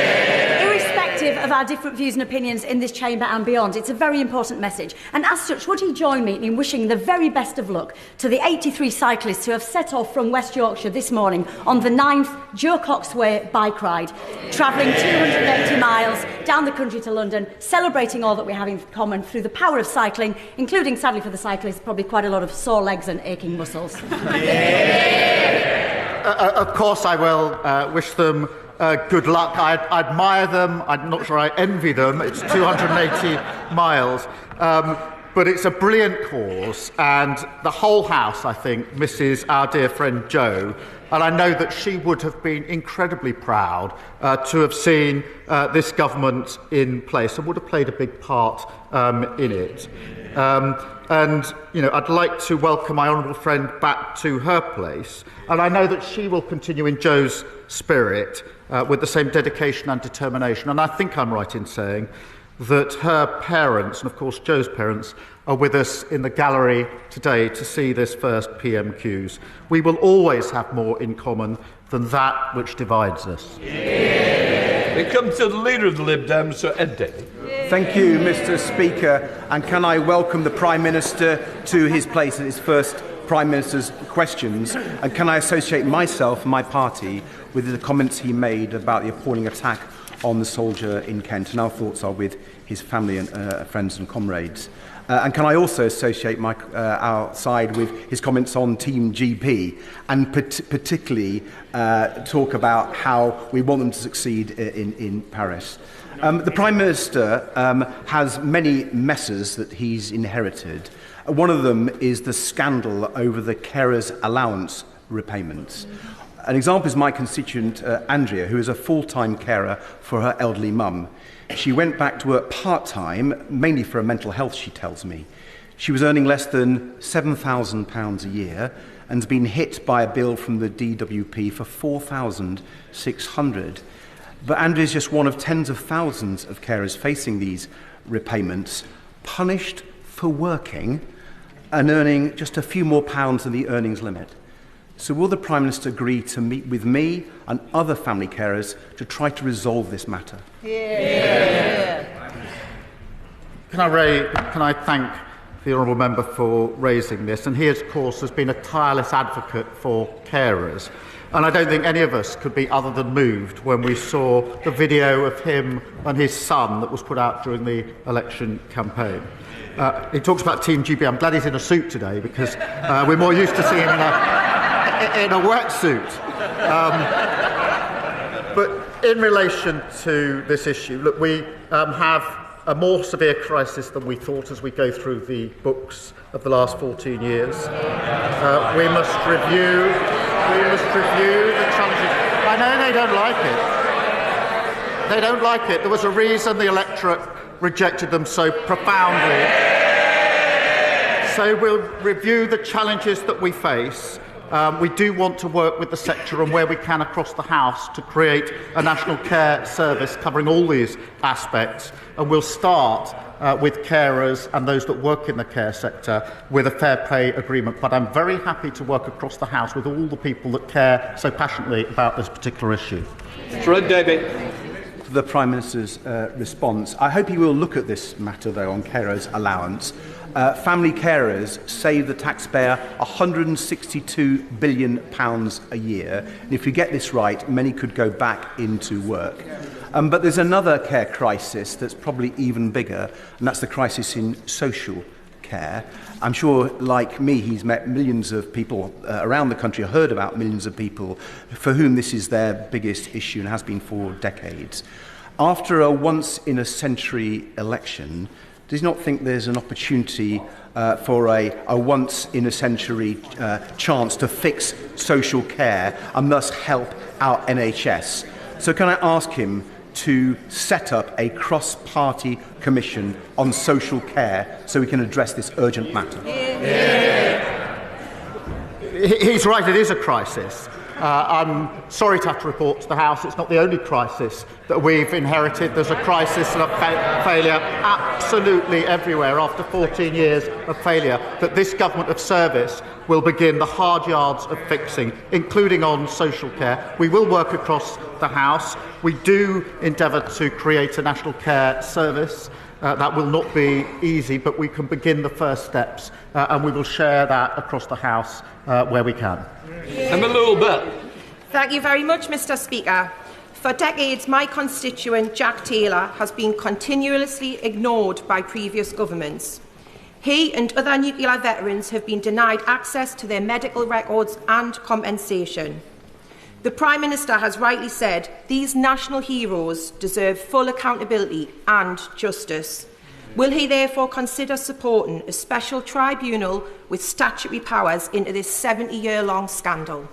Of our different views and opinions in this chamber and beyond. It's a very important message. And as such, would he join me in wishing the very best of luck to the 83 cyclists who have set off from West Yorkshire this morning on the 9th Joe Cox Way bike ride, travelling 280 miles down the country to London, celebrating all that we have in common through the power of cycling, including, sadly for the cyclists, probably quite a lot of sore legs and aching muscles. Of course I will wish them good luck. I admire them. I'm not sure I envy them. It's 280 miles. But it's a brilliant cause, and the whole House, I think, misses our dear friend Jo. And I know that she would have been incredibly proud to have seen this government in place and would have played a big part in it. And, you know, I'd like to welcome my honourable friend back to her place. And I know that she will continue in Jo's spirit with the same dedication and determination. And I think I'm right in saying that her parents, and of course Jo's parents, are with us in the gallery today to see this first PMQs. We will always have more in common than that which divides us. We come to the Leader of the Lib Dems, Sir Ed Davey. Thank you, Mr. Speaker. And can I welcome the Prime Minister to his place at his first Prime Minister's questions? And can I associate myself and my party with the comments he made about the appalling attack on the soldier in Kent? And our thoughts are with his family and friends and comrades. And can I also associate our side with his comments on Team GP and particularly talk about how we want them to succeed in Paris? The Prime Minister has many messes that he's inherited. One of them is the scandal over the carers' allowance repayments. An example is my constituent, Andrea, who is a full-time carer for her elderly mum. She went back to work part-time, mainly for her mental health, she tells me. She was earning less than £7,000 a year and has been hit by a bill from the DWP for £4,600. But Andrea is just one of tens of thousands of carers facing these repayments, punished for working and earning just a few more pounds than the earnings limit. So will the Prime Minister agree to meet with me and other family carers to try to resolve this matter? Yeah. Can I thank the honourable member for raising this? And he, of course, has been a tireless advocate for carers. And I don't think any of us could be other than moved when we saw the video of him and his son that was put out during the election campaign. He talks about Team GB. I'm glad he's in a suit today because we're more used to seeing him in a wetsuit. But in relation to this issue, look, we have a more severe crisis than we thought as we go through the books of the last 14 years. We must review the challenges. I know they don't like it. They don't like it. There was a reason the electorate rejected them so profoundly. So we'll review the challenges that we face. We do want to work with the sector and where we can across the House to create a national care service covering all these aspects. And we'll start with carers and those that work in the care sector with a fair pay agreement. But I'm very happy to work across the House with all the people that care so passionately about this particular issue. Fred Davitt. For the Prime Minister's response, I hope he will look at this matter, though, on carers' allowance. Family carers save the taxpayer £162 billion a year. And if we get this right, many could go back into work. But there's another care crisis that's probably even bigger, and that's the crisis in social care. I'm sure, like me, he's met millions of people around the country, heard about millions of people for whom this is their biggest issue and has been for decades. After a once-in-a-century election, does he not think there's an opportunity for a once-in-a-century chance to fix social care and thus help our NHS? So can I ask him to set up a cross-party commission on social care so we can address this urgent matter? He's right, it is a crisis. I'm sorry to have to report to the House it's not the only crisis that we've inherited. There's a crisis of failure absolutely everywhere after 14 years of failure that this government of service will begin the hard yards of fixing, including on social care. We will work across the House. We do endeavour to create a national care service. That will not be easy, but we can begin the first steps, and we will share that across the House where we can. I'm a little bit. Thank you very much, Mr. Speaker. For decades, my constituent, Jack Taylor, has been continuously ignored by previous governments. He and other nuclear veterans have been denied access to their medical records and compensation. The Prime Minister has rightly said these national heroes deserve full accountability and justice. Will he therefore consider supporting a special tribunal with statutory powers into this 70-year-long scandal?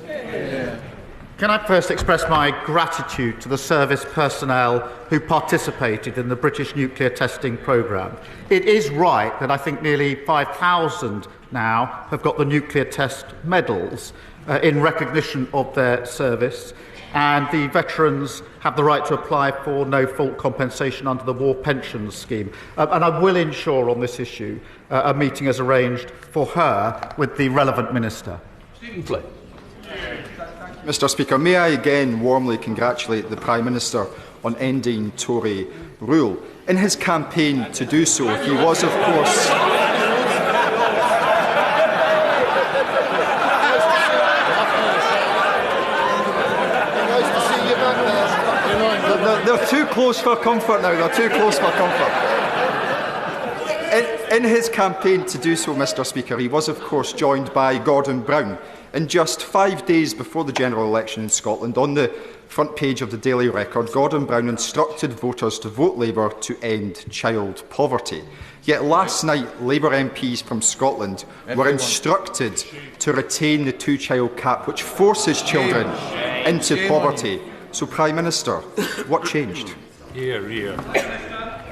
Can I first express my gratitude to the service personnel who participated in the British nuclear testing programme. It is right that I think nearly 5,000 now have got the nuclear test medals in recognition of their service, and the veterans have the right to apply for no-fault compensation under the War Pensions Scheme. And I will ensure on this issue a meeting is arranged for her with the relevant minister. Stephen Flynn. Mr. Speaker, may I again warmly congratulate the Prime Minister on ending Tory rule. In his campaign to do so, he was, of course, They're too close for comfort now. They're too close for comfort. In his campaign to do so, Mr. Speaker, he was, of course, joined by Gordon Brown. And just 5 days before the general election in Scotland, on the front page of the Daily Record, Gordon Brown instructed voters to vote Labour to end child poverty. Yet last night, Labour MPs from Scotland were instructed to retain the two-child cap, which forces children into poverty. So, Prime Minister, what changed?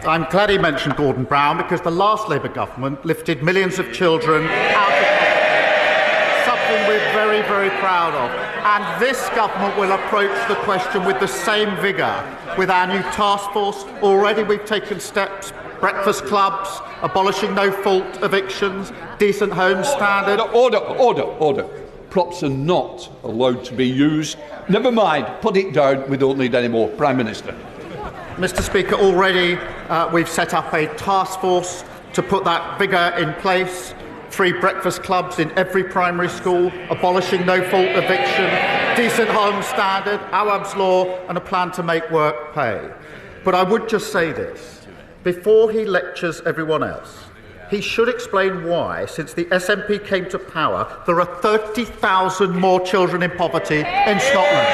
I'm glad he mentioned Gordon Brown, because the last Labour government lifted millions of children out of poverty, something we're very, very proud of. And this government will approach the question with the same vigour with our new task force. Already we've taken steps: breakfast clubs, abolishing no-fault evictions, decent home standard. Order. Props are not allowed to be used. Never mind, put it down. We don't need any more. Prime Minister. Mr. Speaker, already we've set up a task force to put that vigour in place. 3 breakfast clubs in every primary school, abolishing no-fault eviction, decent home standard, Awab's law, and a plan to make work pay. But I would just say this: before he lectures everyone else, he should explain why, since the SNP came to power, there are 30,000 more children in poverty in Scotland.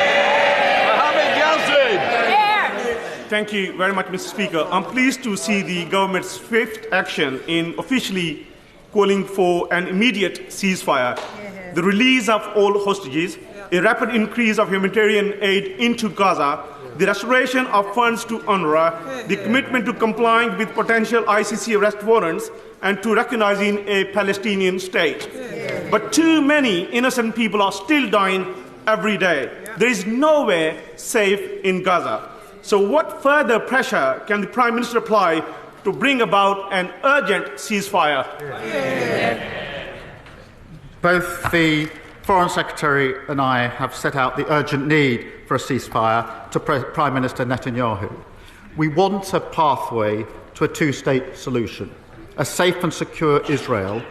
Thank you very much, Mr. Speaker. I'm pleased to see the government's swift action in officially calling for an immediate ceasefire, the release of all hostages, a rapid increase of humanitarian aid into Gaza, the restoration of funds to UNRWA, the commitment to complying with potential ICC arrest warrants, and to recognising a Palestinian state. But too many innocent people are still dying every day. There is nowhere safe in Gaza. So what further pressure can the Prime Minister apply to bring about an urgent ceasefire? Both the Foreign Secretary and I have set out the urgent need for a ceasefire to Prime Minister Netanyahu. We want a pathway to a two-state solution, a safe and secure Israel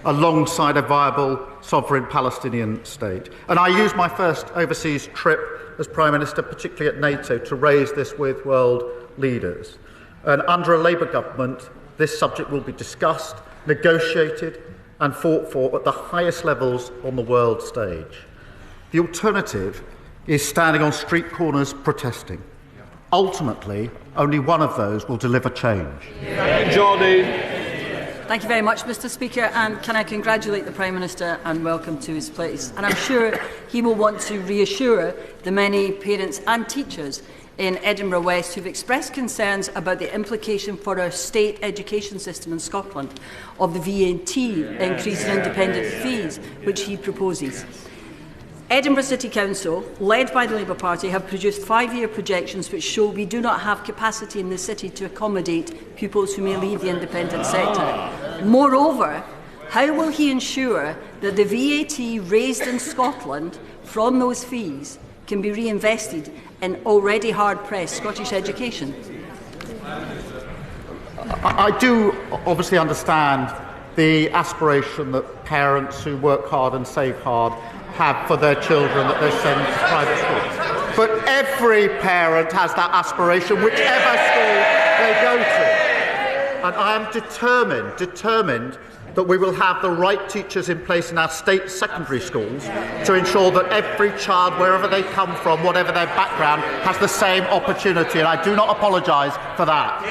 alongside a viable sovereign Palestinian state. And I used my first overseas trip as Prime Minister, particularly at NATO, to raise this with world leaders. And under a Labour government, this subject will be discussed, negotiated and fought for at the highest levels on the world stage. The alternative is standing on street corners protesting. Ultimately, only one of those will deliver change. Thank you very much, Mr. Speaker, and can I congratulate the Prime Minister and welcome to his place. And I'm sure he will want to reassure the many parents and teachers in Edinburgh West who've expressed concerns about the implication for our state education system in Scotland of the VAT increase in independent fees, which he proposes. Edinburgh City Council, led by the Labour Party, have produced 5-year projections which show we do not have capacity in the city to accommodate pupils who may leave the independent sector. Moreover, how will he ensure that the VAT raised in Scotland from those fees can be reinvested in already hard-pressed Scottish education? I do obviously understand the aspiration that parents who work hard and save hard have for their children that they send to private schools. But every parent has that aspiration, whichever school they go to. And I am determined that we will have the right teachers in place in our state secondary schools to ensure that every child, wherever they come from, whatever their background, has the same opportunity. And I do not apologise for that.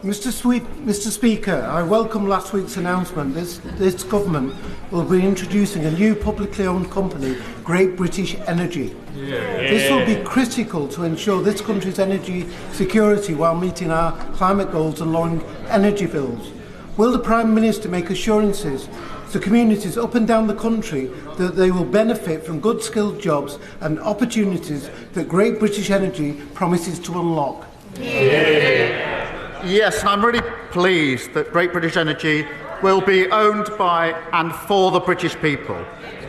Mr. Speaker, I welcome last week's announcement this government will be introducing a new publicly owned company, Great British Energy. This will be critical to ensure this country's energy security while meeting our climate goals and lowering energy bills. Will the Prime Minister make assurances to communities up and down the country that they will benefit from good skilled jobs and opportunities that Great British Energy promises to unlock? Yes, and I'm really pleased that Great British Energy will be owned by and for the British people.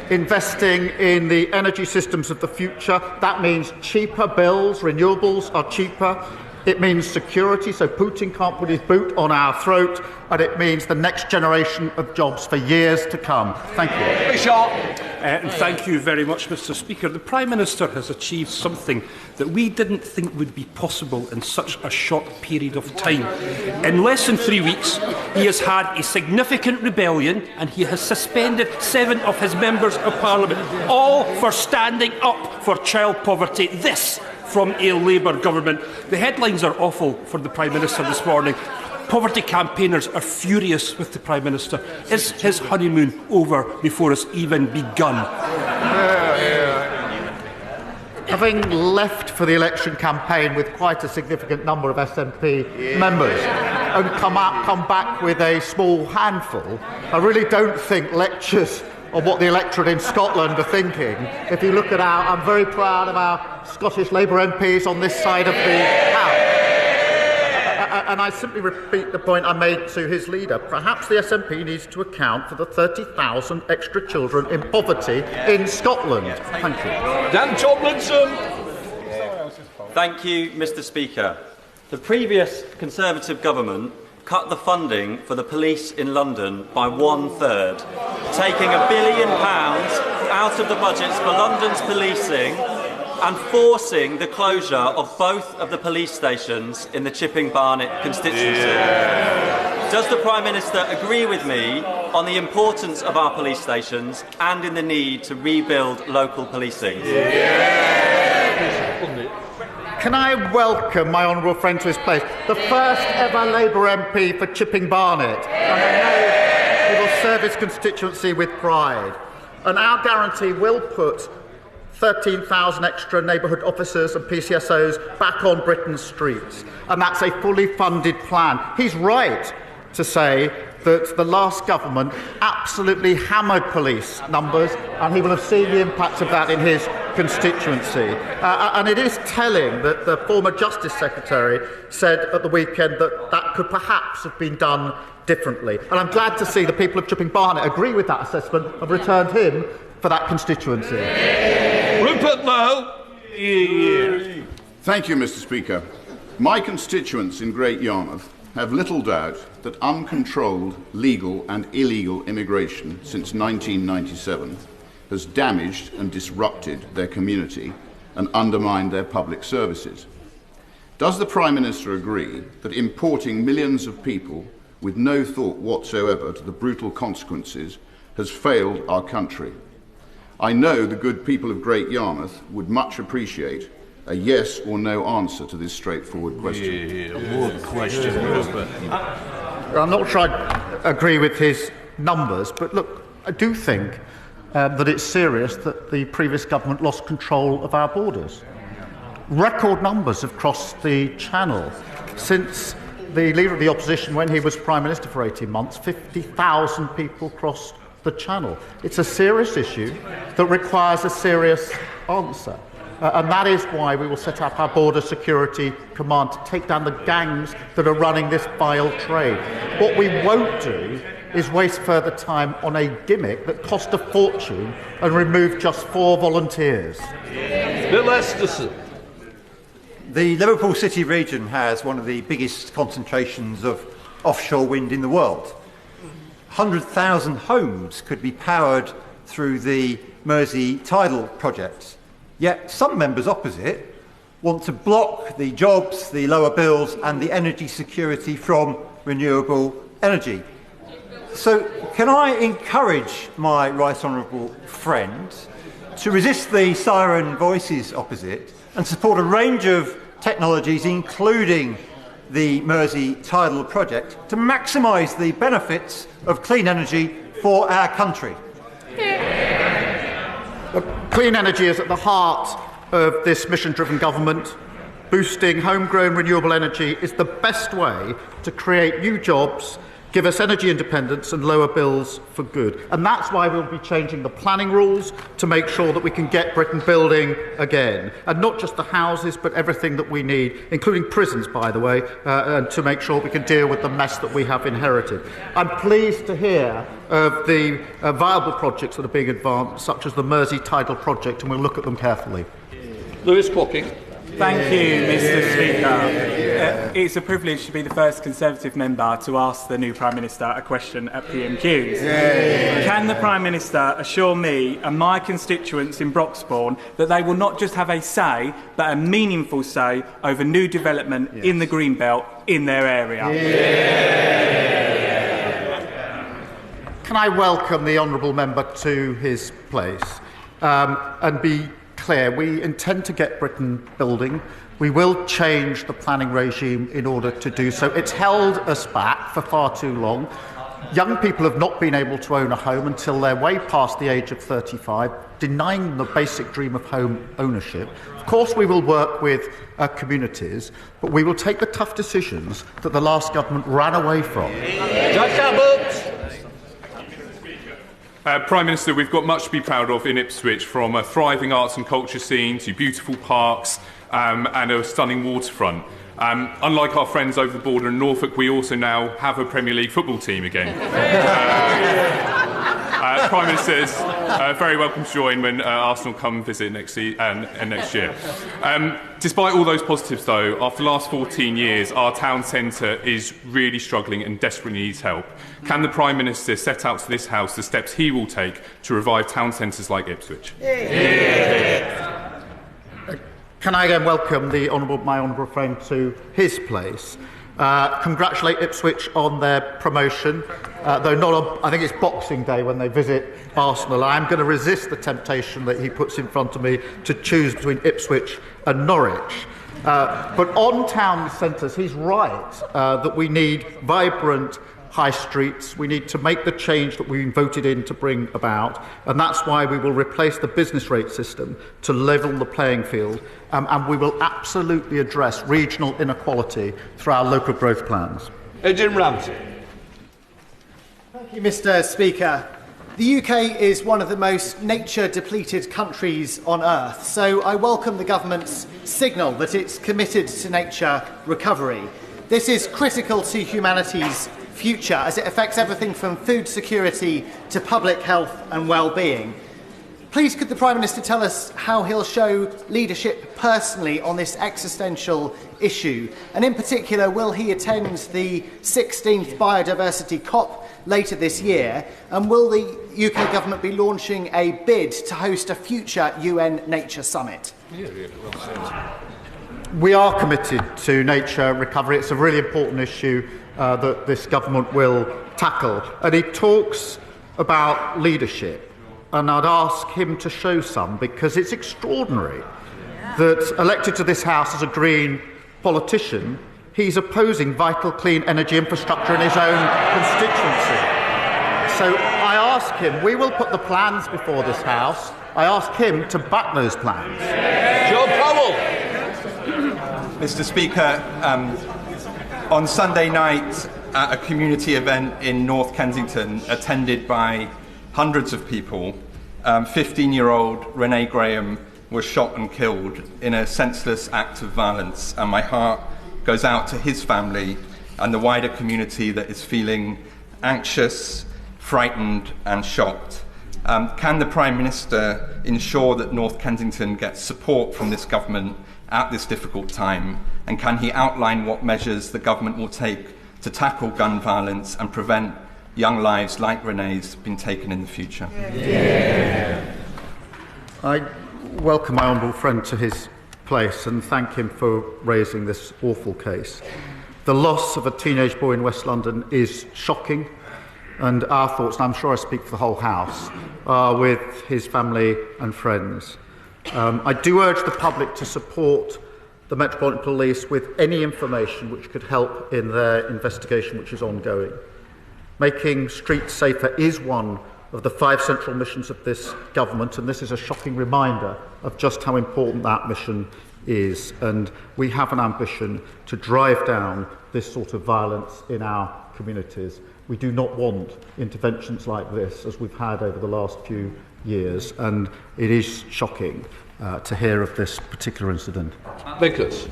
investing in the energy systems of the future. That means cheaper bills. Renewables are cheaper. It means security, so Putin can't put his boot on our throat, and it means the next generation of jobs for years to come. Thank you. And thank you very much, Mr. Speaker. The Prime Minister has achieved something that we didn't think would be possible in such a short period of time. In less than 3 weeks, he has had a significant rebellion and he has suspended 7 of his members of Parliament, all for standing up for child poverty. This from a Labour government. The headlines are awful for the Prime Minister this morning. Poverty campaigners are furious with the Prime Minister. Is his honeymoon over before it's even begun? Having left for the election campaign with quite a significant number of SNP members and come back with a small handful, I really don't think lectures on what the electorate in Scotland are thinking. If you look at I'm very proud of our Scottish Labour MPs on this side of the House. And I simply repeat the point I made to his leader. Perhaps the SNP needs to account for the 30,000 extra children in poverty in Scotland. Thank you. Dan Tomlinson. Thank you, Mr. Speaker. The previous Conservative government cut the funding for the police in London by 1/3, taking £1 billion out of the budgets for London's policing and forcing the closure of both of the police stations in the Chipping Barnet constituency. Does the Prime Minister agree with me on the importance of our police stations and in the need to rebuild local policing? Can I welcome my honourable friend to his place, the first ever Labour MP for Chipping Barnet, and I know he will serve his constituency with pride. And our guarantee will put 13,000 extra neighbourhood officers and PCSOs back on Britain's streets, and that's a fully funded plan. He's right to say that the last government absolutely hammered police numbers, and he will have seen the impact of that in his constituency. And it is telling that the former Justice Secretary said at the weekend that that could perhaps have been done differently. And I'm glad to see the people of Chipping Barnet agree with that assessment and returned him for that constituency. Rupert Lowe. Thank you, Mr. Speaker. My constituents in Great Yarmouth have little doubt that uncontrolled legal and illegal immigration since 1997 has damaged and disrupted their community and undermined their public services. Does the Prime Minister agree that importing millions of people with no thought whatsoever to the brutal consequences has failed our country? I know the good people of Great Yarmouth would much appreciate a yes or no answer to this straightforward question. Good question, Rupert. I'm not sure I agree with his numbers, but look, I do think that it's serious that the previous government lost control of our borders. Record numbers have crossed the Channel. Since the Leader of the Opposition, when he was Prime Minister for 18 months, 50,000 people crossed the Channel. It's a serious issue that requires a serious answer. And that is why we will set up our Border Security Command to take down the gangs that are running this vile trade. What we won't do is waste further time on a gimmick that cost a fortune and remove just 4 volunteers. Bill Esterson. The Liverpool City region has one of the biggest concentrations of offshore wind in the world. 100,000 homes could be powered through the Mersey tidal project. Yet some members opposite want to block the jobs, the lower bills and the energy security from renewable energy. So can I encourage my right honourable friend to resist the siren voices opposite and support a range of technologies, including the Mersey tidal project, to maximise the benefits of clean energy for our country? Clean energy is at the heart of this mission-driven government. Boosting homegrown renewable energy is the best way to create new jobs give us energy independence and lower bills for good. And that's why we'll be changing the planning rules to make sure that we can get Britain building again. And not just the houses, but everything that we need, including prisons, by the way, and to make sure we can deal with the mess that we have inherited. I'm pleased to hear of the viable projects that are being advanced, such as the Mersey Tidal project, and we'll look at them carefully. Lewis Clocking. Thank you, Mr. Speaker. It's a privilege to be the first Conservative member to ask the new Prime Minister a question at PMQs. Can the Prime Minister assure me and my constituents in Broxbourne that they will not just have a say, but a meaningful say over new development in the Greenbelt in their area? Can I welcome the honourable member to his place and be clear, we intend to get Britain building. We will change the planning regime in order to do so. It's held us back for far too long. Young people have not been able to own a home until they're way past the age of 35, denying them the basic dream of home ownership. Of course, we will work with communities, but we will take the tough decisions that the last government ran away from. Prime Minister, we've got much to be proud of in Ipswich, from a thriving arts and culture scene to beautiful parks and a stunning waterfront. Unlike our friends over the border in Norfolk, we also now have a Premier League football team again. Prime Minister is very welcome to join when Arsenal come visit next year. Despite all those positives, though, after the last 14 years, our town centre is really struggling and desperately needs help. Can the Prime Minister set out to this House the steps he will take to revive town centres like Ipswich? Can I again welcome my honourable friend to his place? Congratulate Ipswich on their promotion, though not on, I think it's Boxing Day when they visit Arsenal. I'm going to resist the temptation that he puts in front of me to choose between Ipswich and Norwich. But on town centres, he's right that we need vibrant high streets. We need to make the change that we've voted in to bring about, and that's why we will replace the business rate system to level the playing field, and we will absolutely address regional inequality through our local growth plans. Jim Ramsey. Thank you, Mr. Speaker. The UK is one of the most nature-depleted countries on earth, so I welcome the government's signal that it's committed to nature recovery. This is critical to humanity's future, as it affects everything from food security to public health and well-being. Please could the Prime Minister tell us how he'll show leadership personally on this existential issue, and in particular, will he attend the 16th Biodiversity COP later this year, and will the UK government be launching a bid to host a future UN Nature Summit? We are committed to nature recovery. It's a really important issue that this government will tackle. And he talks about leadership, and I'd ask him to show some, because it's extraordinary that, elected to this House as a Green politician, he's opposing vital clean energy infrastructure in his own constituency. So I ask him, we will put the plans before this House, I ask him to back those plans. Joe Powell. Mr. Speaker, on Sunday night at a community event in North Kensington, attended by hundreds of people, 15-year-old Renee Graham was shot and killed in a senseless act of violence, and my heart goes out to his family and the wider community that is feeling anxious, frightened and shocked. Can the Prime Minister ensure that North Kensington gets support from this government at this difficult time, and can he outline what measures the government will take to tackle gun violence and prevent young lives like Renee's being taken in the future? I welcome my honourable friend to his place and thank him for raising this awful case. The loss of a teenage boy in West London is shocking, and our thoughts, and I'm sure I speak for the whole House, are with his family and friends. I do urge the public to support the Metropolitan Police with any information which could help in their investigation, which is ongoing. Making streets safer is one of the 5 central missions of this government, and this is a shocking reminder of just how important that mission is. And we have an ambition to drive down this sort of violence in our communities. We do not want interventions like this as we've had over the last few years, and it is shocking to hear of this particular incident. Vickers.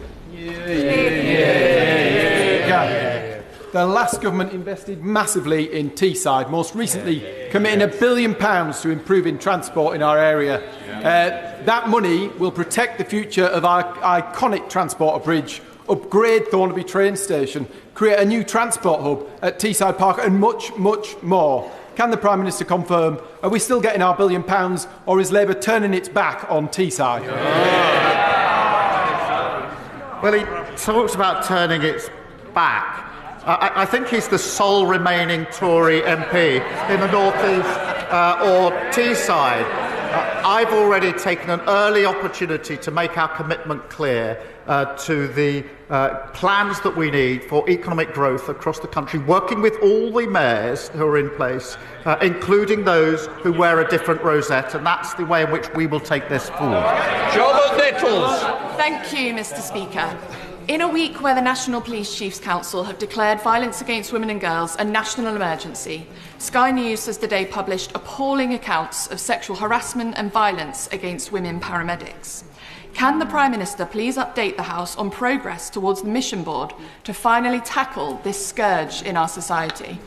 The last government invested massively in Teesside, most recently committing £1 billion to improving transport in our area. That money will protect the future of our iconic transporter bridge, upgrade Thornaby train station, create a new transport hub at Teesside Park and much, much more. Can the Prime Minister confirm, are we still getting our £1 billion, or is Labour turning its back on Teesside? Well, he talks about turning its back. I think he's the sole remaining Tory MP in the North East or Teesside. I've already taken an early opportunity to make our commitment clear to the plans that we need for economic growth across the country, working with all the mayors who are in place, including those who wear a different rosette, and that's the way in which we will take this forward. Thank you, Mr. Speaker. In a week where the National Police Chiefs Council have declared violence against women and girls a national emergency, Sky News has today published appalling accounts of sexual harassment and violence against women paramedics. Can the Prime Minister please update the House on progress towards the mission board to finally tackle this scourge in our society?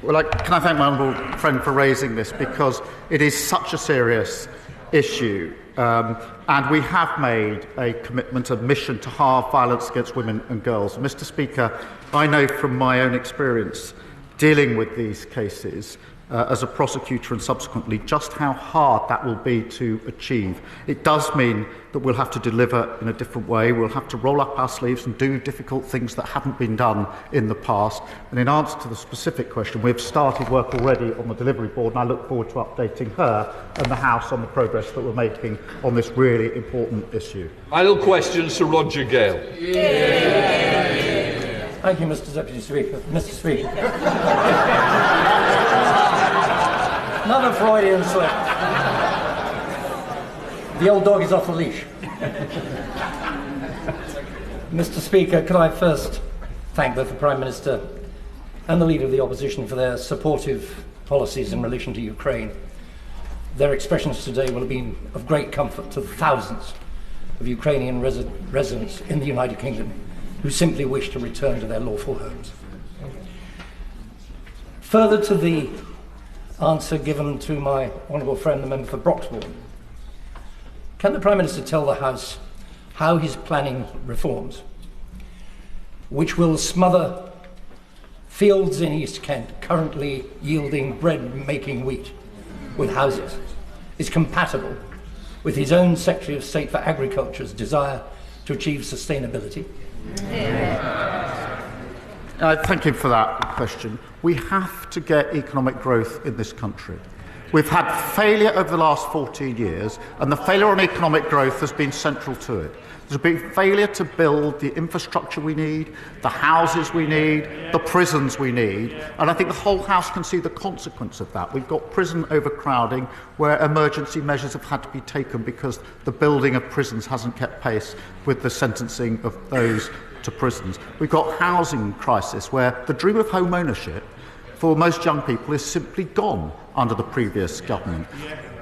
Well, can I thank my honourable friend for raising this, because it is such a serious issue. And we have made a commitment, a mission to halve violence against women and girls. Mr. Speaker, I know from my own experience dealing with these cases as a prosecutor and subsequently just how hard that will be to achieve. It does mean that we'll have to deliver in a different way. We'll have to roll up our sleeves and do difficult things that haven't been done in the past. And in answer to the specific question, we've started work already on the delivery board, and I look forward to updating her and the House on the progress that we're making on this really important issue. Final questions to Roger Gale. Thank you, Mr. Deputy Speaker. Mr. Speaker. Another Freudian slip. The old dog is off the leash. Mr. Speaker, can I first thank both the Prime Minister and the Leader of the Opposition for their supportive policies in relation to Ukraine. Their expressions today will have been of great comfort to the thousands of Ukrainian residents in the United Kingdom who simply wish to return to their lawful homes. Further to the answer given to my honourable friend, the member for Broxbourne, can the Prime Minister tell the House how he's planning reforms which will smother fields in East Kent currently yielding bread-making wheat with houses is compatible with his own Secretary of State for Agriculture's desire to achieve sustainability? Thank you for that question. We have to get economic growth in this country. We've had failure over the last 14 years, and the failure on economic growth has been central to it. There's been failure to build the infrastructure we need, the houses we need, the prisons we need, and I think the whole House can see the consequence of that. We've got prison overcrowding where emergency measures have had to be taken because the building of prisons hasn't kept pace with the sentencing of those to prisons. We've got housing crisis where the dream of home ownership for most young people is simply gone under the previous government.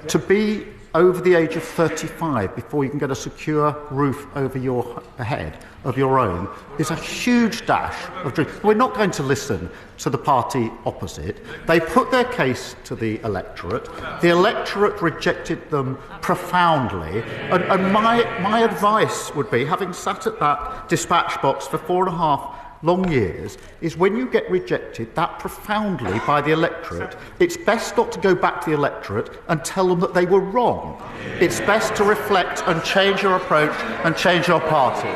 To be over the age of 35 before you can get a secure roof over your head of your own is a huge dash of dreams. We're not going to listen to the party opposite. They put their case to the electorate. The electorate rejected them profoundly. And my advice would be, having sat at that dispatch box for 4.5 long years, is when you get rejected that profoundly by the electorate, it's best not to go back to the electorate and tell them that they were wrong. It's best to reflect and change your approach and change your party.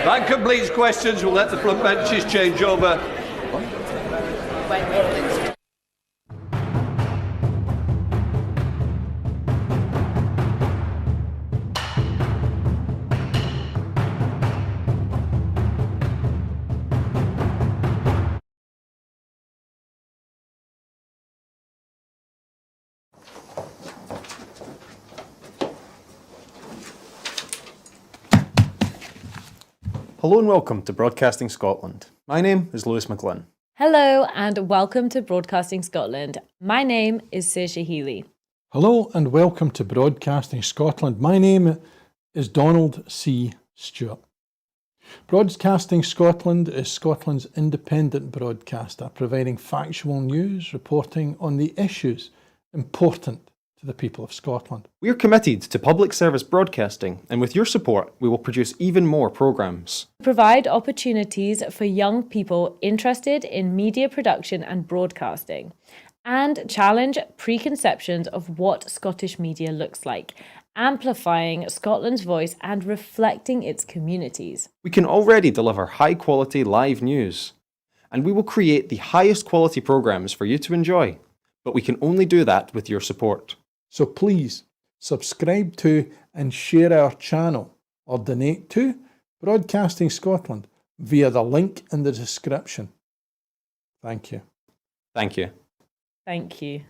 That completes questions. We'll let the front benches change over. Hello and welcome to Broadcasting Scotland. My name is Lewis McGlynn. Hello and welcome to Broadcasting Scotland. My name is Saoirse Healy. Hello and welcome to Broadcasting Scotland. My name is Donald C. Stewart. Broadcasting Scotland is Scotland's independent broadcaster, providing factual news, reporting on the issues important to the people of Scotland. We are committed to public service broadcasting, and with your support, we will produce even more programmes. Provide opportunities for young people interested in media production and broadcasting, and challenge preconceptions of what Scottish media looks like, amplifying Scotland's voice and reflecting its communities. We can already deliver high-quality live news, and we will create the highest quality programmes for you to enjoy. But we can only do that with your support. So please subscribe to and share our channel or donate to Broadcasting Scotland via the link in the description. Thank you. Thank you. Thank you.